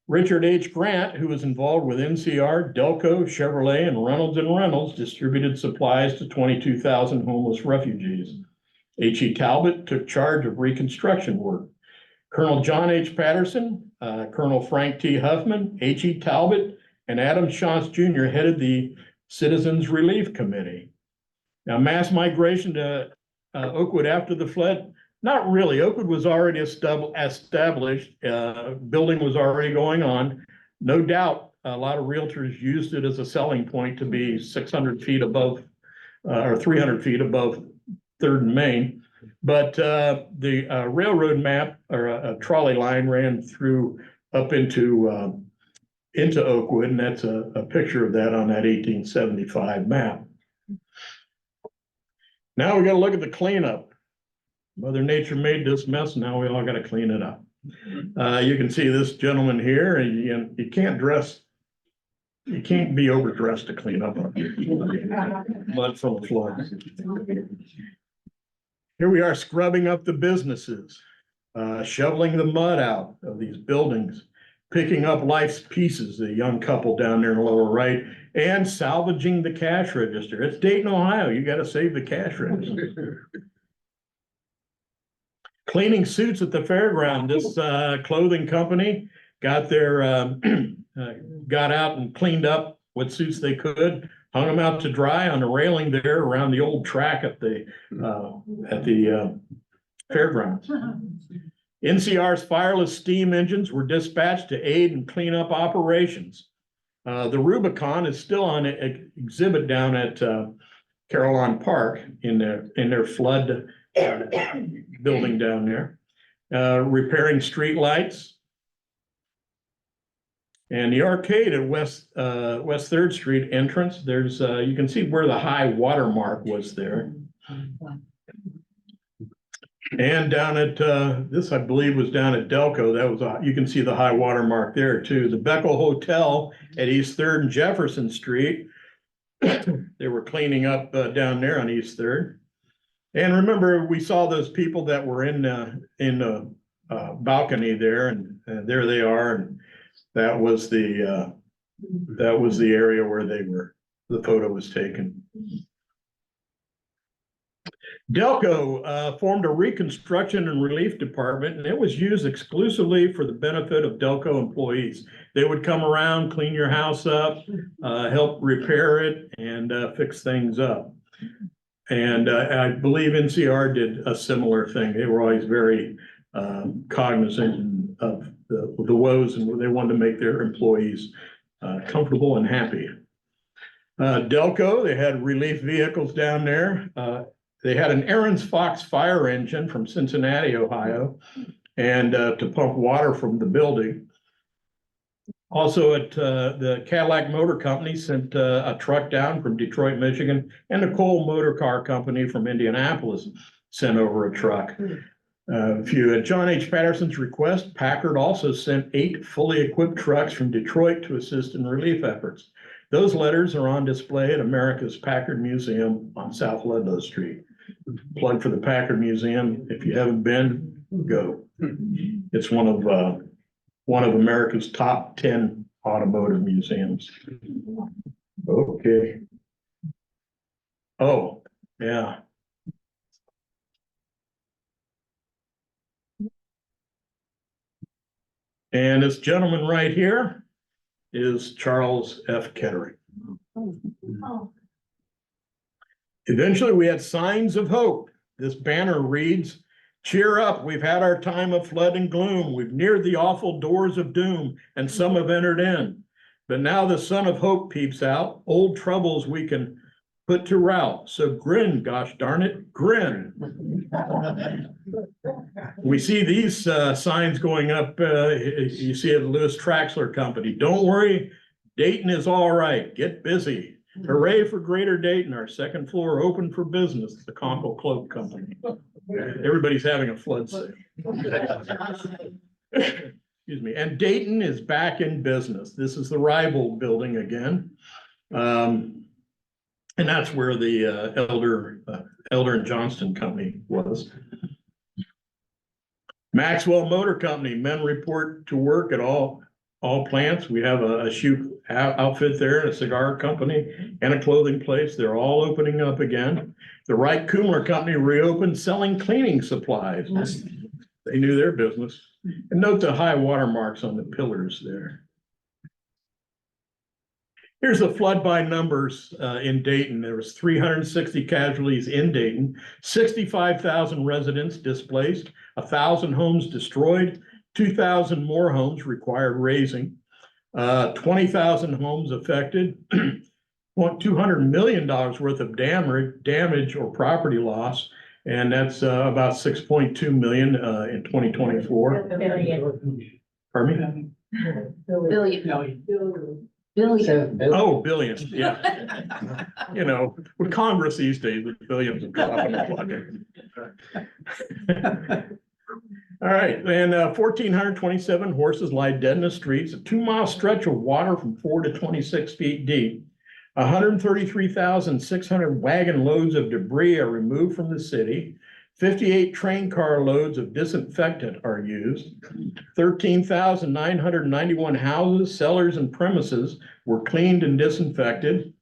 Richard H. Grant, who was involved with NCR, Delco, Chevrolet, and Reynolds distributed supplies to 22,000 homeless refugees. H.E. Talbot took charge of reconstruction work. Colonel John H. Patterson, Colonel Frank T. Huffman, H.E. Talbot, and Adam Shantz Jr. headed the Citizens Relief Committee. Now, mass migration to Oakwood after the flood, not really. Oakwood was already established. Building was already going on. No doubt, a lot of realtors used it as a selling point to be 600 feet above or 300 feet above 3rd and Main. But the railroad map or a trolley line ran through up into Oakwood, and that's a picture of that on that 1875 map. Now we got to look at the cleanup. Mother Nature made this mess. Now we all got to clean it up. You can see this gentleman here, and you can't dress You can't be overdressed to clean up on mud from the floor. Here we are scrubbing up the businesses, shoveling the mud out of these buildings, picking up life's pieces, the young couple down there in the lower right, and salvaging the cash register. It's Dayton, Ohio. You got to save the cash register. Cleaning suits at the fairground. This clothing company got their got out and cleaned up what suits they could, hung them out to dry on the railing there around the old track at the fairgrounds. NCR's fireless steam engines were dispatched to aid and clean up operations. The Rubicon is still on exhibit down at Caroline Park in their flood building down there, repairing street lights. And the arcade at West 3rd Street entrance, there's you can see where the high water mark was there. And down at this, I believe, was down at Delco. That was you can see the high water mark there too. The Beckel Hotel at East 3rd and Jefferson Street. They were cleaning up down there on East 3rd. And remember, we saw those people that were in the balcony there, and there they are. And that was the area where the photo was taken. Delco formed a reconstruction and relief department, and it was used exclusively for the benefit of Delco employees. They would come around, clean your house up, help repair it, and fix things up. And I believe NCR did a similar thing. They were always very cognizant of the woes, and they wanted to make their employees comfortable and happy. Delco, they had relief vehicles down there. They had an Aaron's Fox fire engine from Cincinnati, Ohio, and to pump water from the building. Also, at the Cadillac Motor Company sent a truck down from Detroit, Michigan, and the Cole Motor Car Company from Indianapolis sent over a truck. If you at John H. Patterson's request, Packard also sent 8 fully equipped trucks from Detroit to assist in relief efforts. Those letters are on display at America's Packard Museum on South Ludlow Street. Plug for the Packard Museum. If you haven't been, go. It's one of America's top 10 automotive museums. Okay. Oh, yeah. And this gentleman right here is Charles F. Kettering. Eventually, we had signs of hope. This banner reads, "Cheer up, we've had our time of flood and gloom. We've neared the awful doors of doom, and some have entered in. But now the sun of hope peeps out. Old troubles we can put to rout. So grin, gosh darn it, grin." We see these signs going up. You see it at Lewis Traxler Company. "Don't worry, Dayton is all right. Get busy. Hooray for Greater Dayton. Our second floor open for business." The Conkle Cloak Company. Everybody's having a flood sale. Excuse me. And Dayton is back in business. This is the Rival building again. And that's where the Elder and Johnston Company was. Maxwell Motor Company, men report to work at all plants. We have a shoe outfit there, and a cigar company, and a clothing place. They're all opening up again. The Wright Kumler Company reopened selling cleaning supplies. They knew their business. And note the high water marks on the pillars there. Here's the flood by numbers in Dayton. There was 360 casualties in Dayton, 65,000 residents displaced, 1,000 homes destroyed, 2,000 more homes required raising, 20,000 homes affected, $200 million worth of damage or property loss, and that's about 6.2 million in 2024. Pardon me? Billion. Oh, billions, yeah. You know, with Congress these days, with billions of dollars. All right, and 1,427 horses lie dead in the streets, a 2-mile stretch of water from 4 to 26 feet deep. 133,600 wagon loads of debris are removed from the city. 58 train car loads of disinfectant are used. 13,991 houses, cellars, and premises were cleaned and disinfected.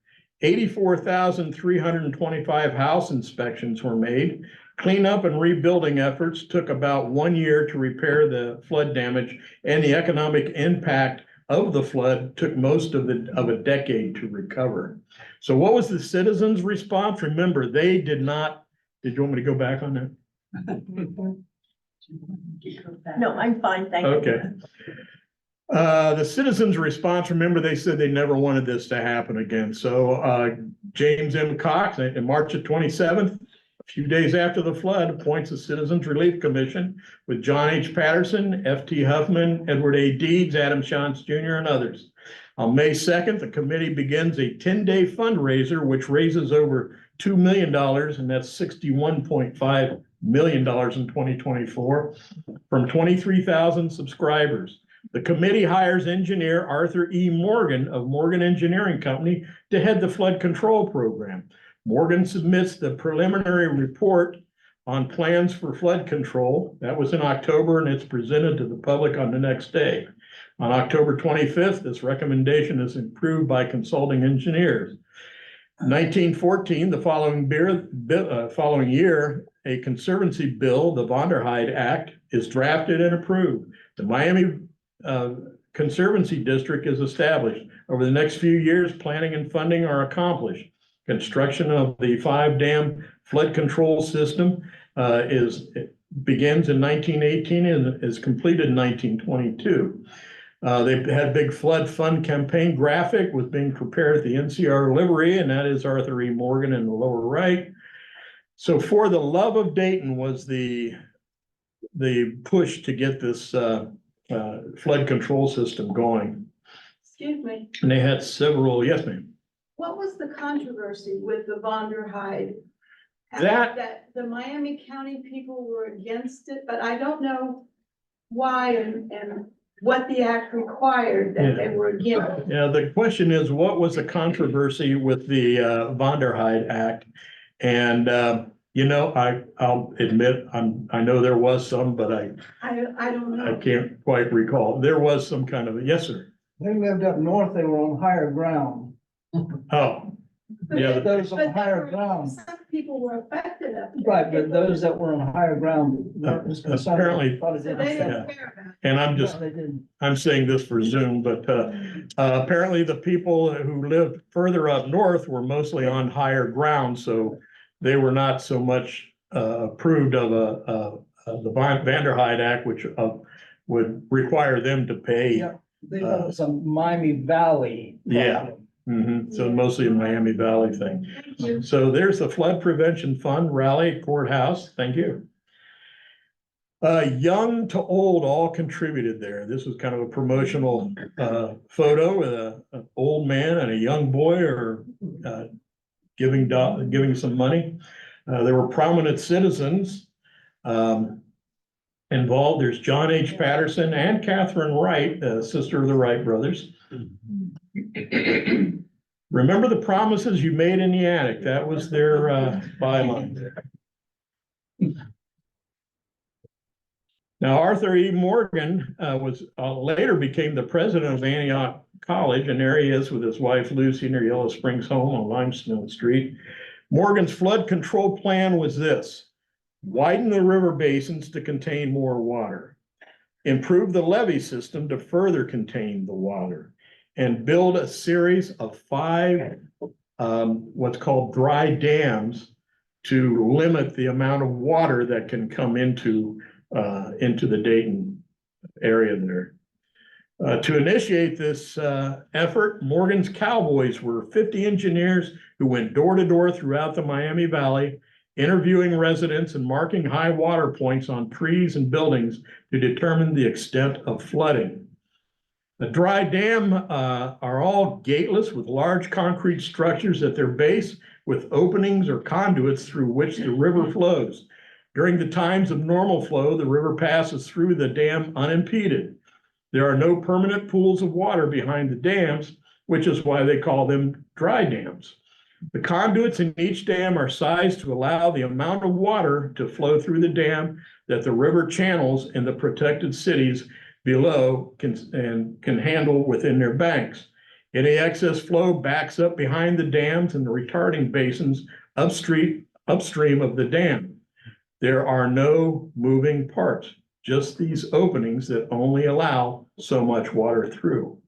84,325 house inspections were made. Cleanup and rebuilding efforts took about 1 year to repair the flood damage, and the economic impact of the flood took most of a decade to recover. So what was the citizens' response? Remember, they did not, did you want me to go back on that? No, I'm fine, thank you. Okay. The citizens' response, remember, they said they never wanted this to happen again. So James M. Cox, in March of 27th, a few days after the flood, appoints a Citizens Relief Commission with John H. Patterson, F.T. Huffman, Edward A. Deeds, Adam Shantz Jr., and others. On May 2nd, the committee begins a 10-day fundraiser, which raises over $2 million, and that's $61.5 million in 2024, from 23,000 subscribers. The committee hires engineer Arthur E. Morgan of Morgan Engineering Company to head the flood control program. Morgan submits the preliminary report on plans for flood control. That was in October, and it's presented to the public on the next day. On October 25th, this recommendation is approved by consulting engineers. 1914, the following year, a conservancy bill, the Vonderheide Act, is drafted and approved. The Miami Conservancy District is established. Over the next few years, planning and funding are accomplished. Construction of the 5-dam flood control system begins in 1918 and is completed in 1922. They had a big flood fund campaign graphic was being prepared at the NCR livery, and that is Arthur E. Morgan in the lower right. So For the Love of Dayton was the push to get this flood control system going. Excuse me, And they had several, yes, ma'am. what was the controversy with the Vonderheide? That- the Miami County people were against it, but I don't know why and what the act required that they were against. Yeah, the question is, what was the controversy with the Vonderheide Act? And I'll admit, I know there was some, but I don't know. can't quite recall. There was some kind of, yes, sir. They lived up north, they were on higher ground. Oh, yeah. Those on But higher ground, some people were affected up there. right, but those that were on higher ground weren't as concerned. Apparently- Thought it So didn't they affect- didn't care about it. And I'm No, just, they didn't. I'm saying this for Zoom, but apparently the people who lived further up north were mostly on higher ground, so they were not so much approved of the Vanderhyde Act, which would require them to pay. Yeah. They thought it was a Miami Valley. Yeah. problem. So mostly a Miami Valley thing. Thank you. So there's the Flood Prevention Fund rally courthouse. Thank you. Young to old all contributed there. This was kind of a promotional photo with an old man and a young boy are giving some money. There were prominent citizens involved. There's John H. Patterson and Catherine Wright, sister of the Wright brothers. Remember the promises you made in the attic. That was their byline. Now, Arthur E. Morgan was later became the president of Antioch College, and there he is with his wife Lucy in their Yellow Springs home on Limestone Street. Morgan's flood control plan was this: widen the river basins to contain more water, improve the levee system to further contain the water, and build a series of 5 what's called dry dams to limit the amount of water that can come into the Dayton area there. To initiate this effort, Morgan's Cowboys were 50 engineers who went door to door throughout the Miami Valley, interviewing residents and marking high water points on trees and buildings to determine the extent of flooding. The dry dam are all gateless with large concrete structures at their base with openings or conduits through which the river flows. During the times of normal flow, the river passes through the dam unimpeded. There are no permanent pools of water behind the dams, which is why they call them dry dams. The conduits in each dam are sized to allow the amount of water to flow through the dam that the river channels in the protected cities below can handle within their banks. Any excess flow backs up behind the dams and the retarding basins upstream of the dam. There are no moving parts, just these openings that only allow so much water through.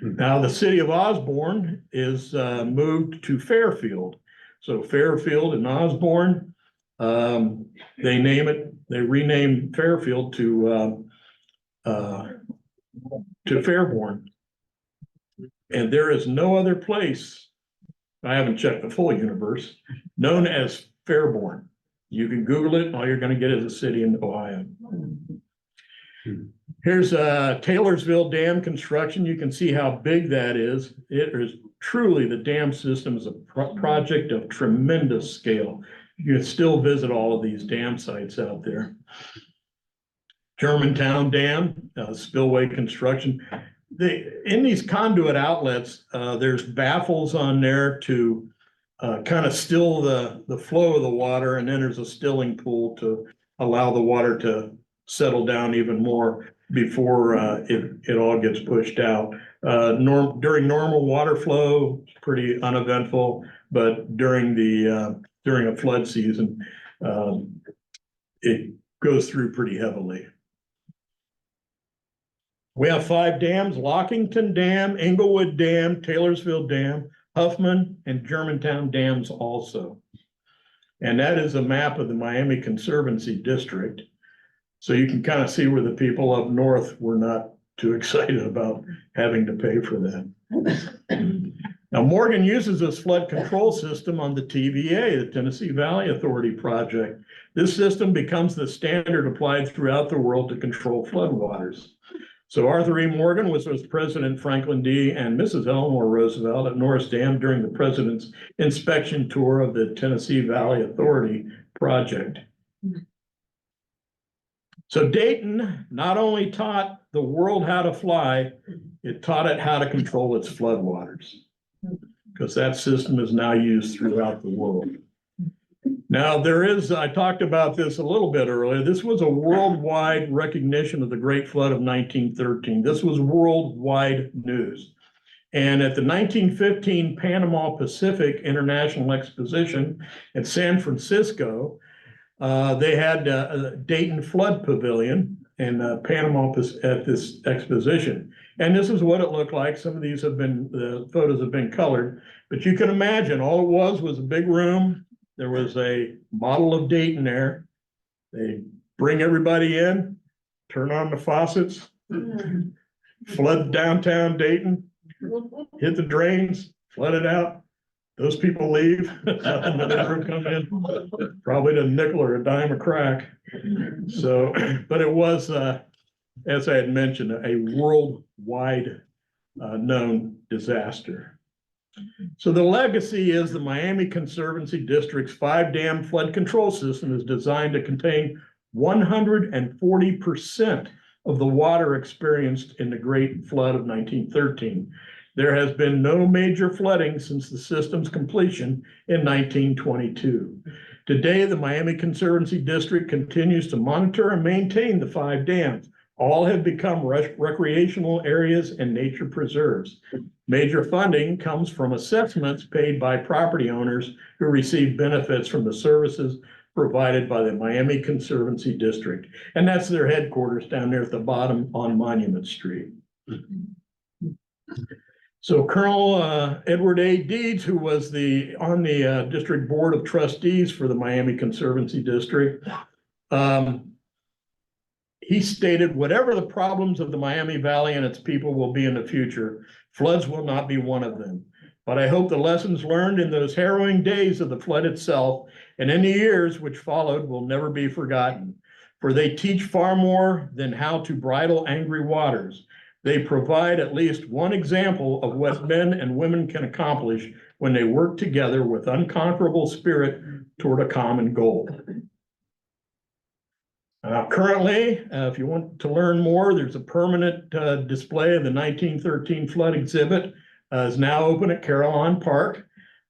Now, the city of Osborne is moved to Fairfield. So Fairfield and Osborne, they rename Fairfield to Fairborn. And there is no other place, I haven't checked the full universe, known as Fairborn. You can Google it, all you're gonna get is a city in Ohio. Here's Taylorsville Dam construction. You can see how big that is. It is truly, the dam system is a project of tremendous scale. You can still visit all of these dam sites out there. Germantown Dam, spillway construction. In these conduit outlets, there's baffles on there to kind of still the flow of the water, and then there's a stilling pool to allow the water to settle down even more before it all gets pushed out. During normal water flow, it's pretty uneventful, but during a flood season, it goes through pretty heavily. We have 5 dams: Lockington Dam, Englewood Dam, Taylorsville Dam, Huffman, and Germantown dams also. And that is a map of the Miami Conservancy District. So you can kind of see where the people up north were not too excited about having to pay for that. Now, Morgan uses this flood control system on the TVA, the Tennessee Valley Authority project. This system becomes the standard applied throughout the world to control floodwaters. So Arthur E. Morgan was with President Franklin D. and Mrs. Eleanor Roosevelt at Norris Dam during the president's inspection tour of the Tennessee Valley Authority project. So Dayton not only taught the world how to fly, it taught it how to control its floodwaters, because that system is now used throughout the world. Now, I talked about this a little bit earlier. This was a worldwide recognition of the Great Flood of 1913. This was worldwide news. And at the 1915 Panama Pacific International Exposition at San Francisco, they had a Dayton Flood Pavilion in Panama at this exposition. And this is what it looked like. Some of these the photos have been colored, but you can imagine all it was a big room. There was a model of Dayton there. They bring everybody in, turn on the faucets, flood downtown Dayton, hit the drains, flood it out. Those people leave, nothing but ever come in, probably a nickel or a dime a crack. So, but it was, as I had mentioned, a worldwide known disaster. So the legacy is the Miami Conservancy District's 5-dam flood control system is designed to contain 140% of the water experienced in the Great Flood of 1913. There has been no major flooding since the system's completion in 1922. Today, the Miami Conservancy District continues to monitor and maintain the 5 dams. All have become recreational areas and nature preserves. Major funding comes from assessments paid by property owners who receive benefits from the services provided by the Miami Conservancy District. And that's their headquarters down there at the bottom on Monument Street. So Colonel Edward A. Deeds, who was on the District Board of Trustees for the Miami Conservancy District, he stated, whatever the problems of the Miami Valley and its people will be in the future, floods will not be one of them. But I hope the lessons learned in those harrowing days of the flood itself and in the years which followed will never be forgotten. For they teach far more than how to bridle angry waters. They provide at least one example of what men and women can accomplish when they work together with unconquerable spirit toward a common goal. Currently, if you want to learn more, there's a permanent display of the 1913 flood exhibit is now open at Carillon Park.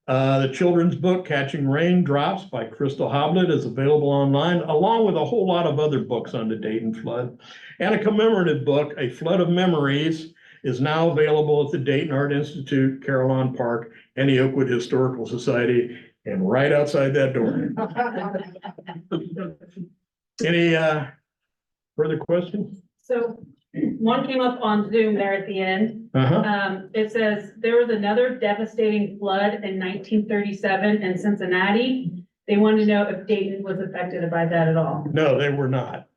The children's book, Catching Raindrops by Crystal Hoblet, is available online, along with a whole lot of other books on the Dayton flood. And a commemorative book, A Flood of Memories, is now available at the Dayton Art Institute, Carillon Park, and the Oakwood Historical Society, and right outside that door. Any further questions? So one came up on Zoom there at the end. Uh-huh. It says there was another devastating flood in 1937 in Cincinnati. They wanted to know if Dayton was affected by that at all. No, they were not.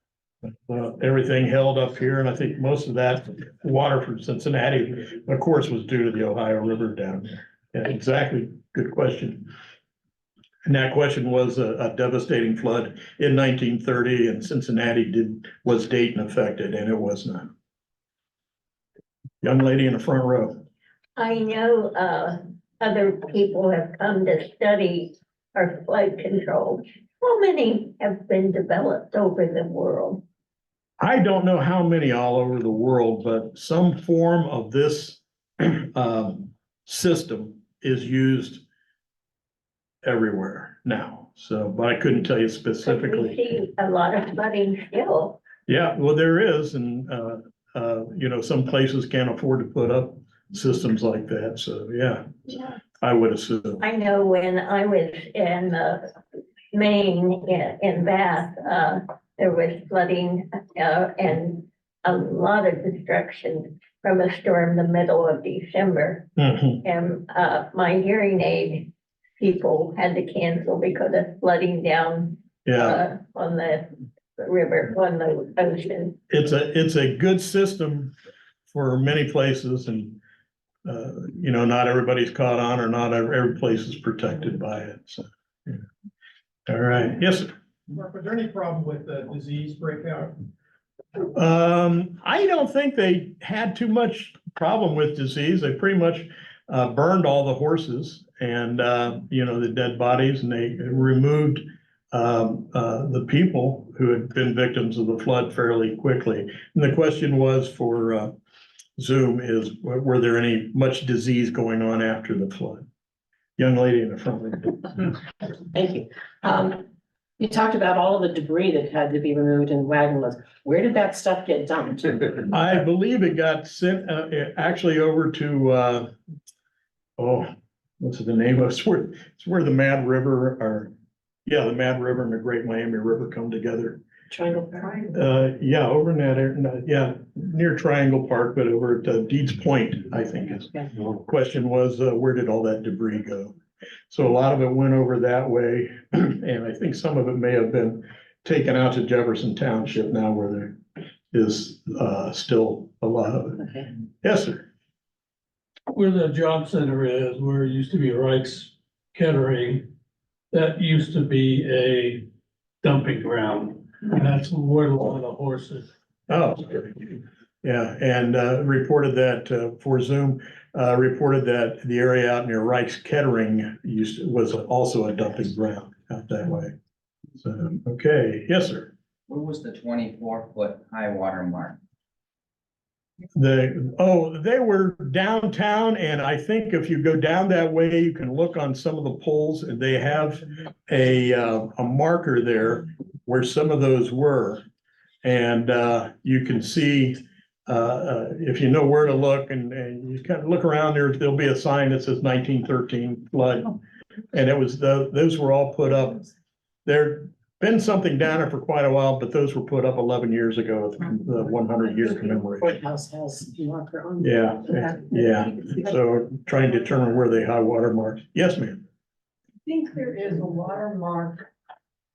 Everything held up here, and I think most of that water from Cincinnati, of course, was due to the Ohio River down there. Yeah, exactly. Good question. And that question was a devastating flood in 1930, and Cincinnati was Dayton affected, and it was not. Young lady in the front row. I know, other people have come to study our flood control. How many have been developed over the world? I don't know how many all over the world, but some form of this system is used everywhere now. So, but I couldn't tell you 'Cause specifically. we see a lot of flooding still. Yeah, well, there is, and some places can't afford to put up systems like that. So, yeah, I would assume. I know when I was in, Maine, in Bath, there was flooding, and a lot of destruction from a storm the middle of December. Mhm. And, my hearing aid people had to cancel because of flooding down, Yeah, on the river, on the ocean. it's a good system for many places, and not everybody's caught on, or not every place is protected by it. So, yeah. All right, yes, sir. Mark, was there any problem with the disease breakout? I don't think they had too much problem with disease. They pretty much burned all the horses and, the dead bodies, and they removed the people who had been victims of the flood fairly quickly. And the question was for Zoom is, were there much disease going on after the flood? Young lady in the front row. Thank you. You talked about all of the debris that had to be removed in wagon loads. Where did that stuff get dumped? I believe it got sent actually over to what's the name of it? It's where the Mad River the Mad River and the Great Miami River come together. Triangle. Over in that area, near Triangle Park, but over at Deeds Point, I think is. The question was, where did all that debris go? So a lot of it went over that way, and I think some of it may have been taken out to Jefferson Township now, where there is still a lot of it. Okay. Yes, sir. Where the job center is, where it used to be Reich's Kettering, that used to be a dumping ground. And that's where a lot of the horses. Oh, yeah, and reported that for Zoom, reported that the area out near Reich's Kettering was also a dumping ground out that way. So, okay, yes, sir. Where was the 24-foot high water mark? They were downtown, and I think if you go down that way, you can look on some of the poles, and they have a marker there where some of those were. And you can see, if you know where to look, and you kind of look around there'll be a sign that says 1913 flood. And those were all put up. There been something down there for quite a while, but those were put up 11 years ago, the 100-year commemoration. Courthouse has a marker on. Yeah, yeah. So trying to determine where they high water marks. Yes, ma'am. I think there is a watermark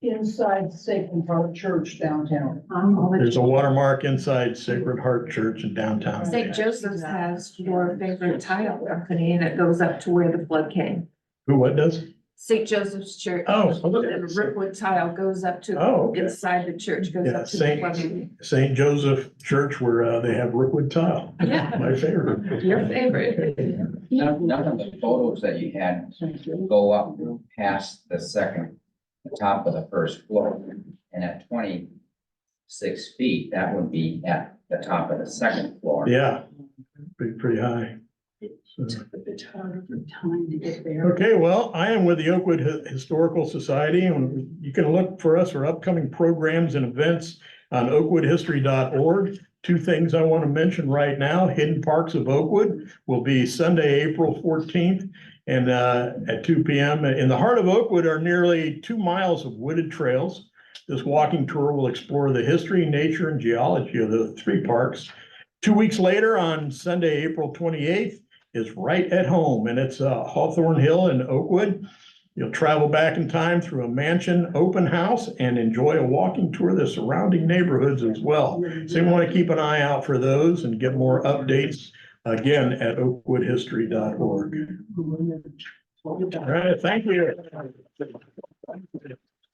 inside Sacred Heart Church downtown. There's a watermark inside Sacred Heart Church in downtown. St. Joseph's has your favorite tile company, and it goes up to where the flood came. Who, what does? St. Joseph's Church. Oh, And okay. a rickwood tile goes up to, Oh, okay. inside the church, goes Yeah, up to the plumbing. St. Joseph Church where they have Rookwood tile. Yeah. My favorite. Your favorite. None of the photos that you had go up past the top of the first floor. And at 26 feet, that would be at the top of the second floor. Yeah, pretty high. So- Took a bit harder time to get there. Okay, well, I am with the Oakwood Historical Society, and you can look for us for upcoming programs and events on oakwoodhistory.org. Two things I want to mention right now: Hidden Parks of Oakwood will be Sunday, April 14th, and at 2 p.m. In the heart of Oakwood are nearly 2 miles of wooded trails. This walking tour will explore the history, nature, and geology of the 3 parks. 2 weeks later, on Sunday, April 28th, is Right at Home, and it's Hawthorne Hill in Oakwood. You'll travel back in time through a mansion open house and enjoy a walking tour of the surrounding neighborhoods as well. So you want to keep an eye out for those and get more updates, again, at oakwoodhistory.org. All right, thank you.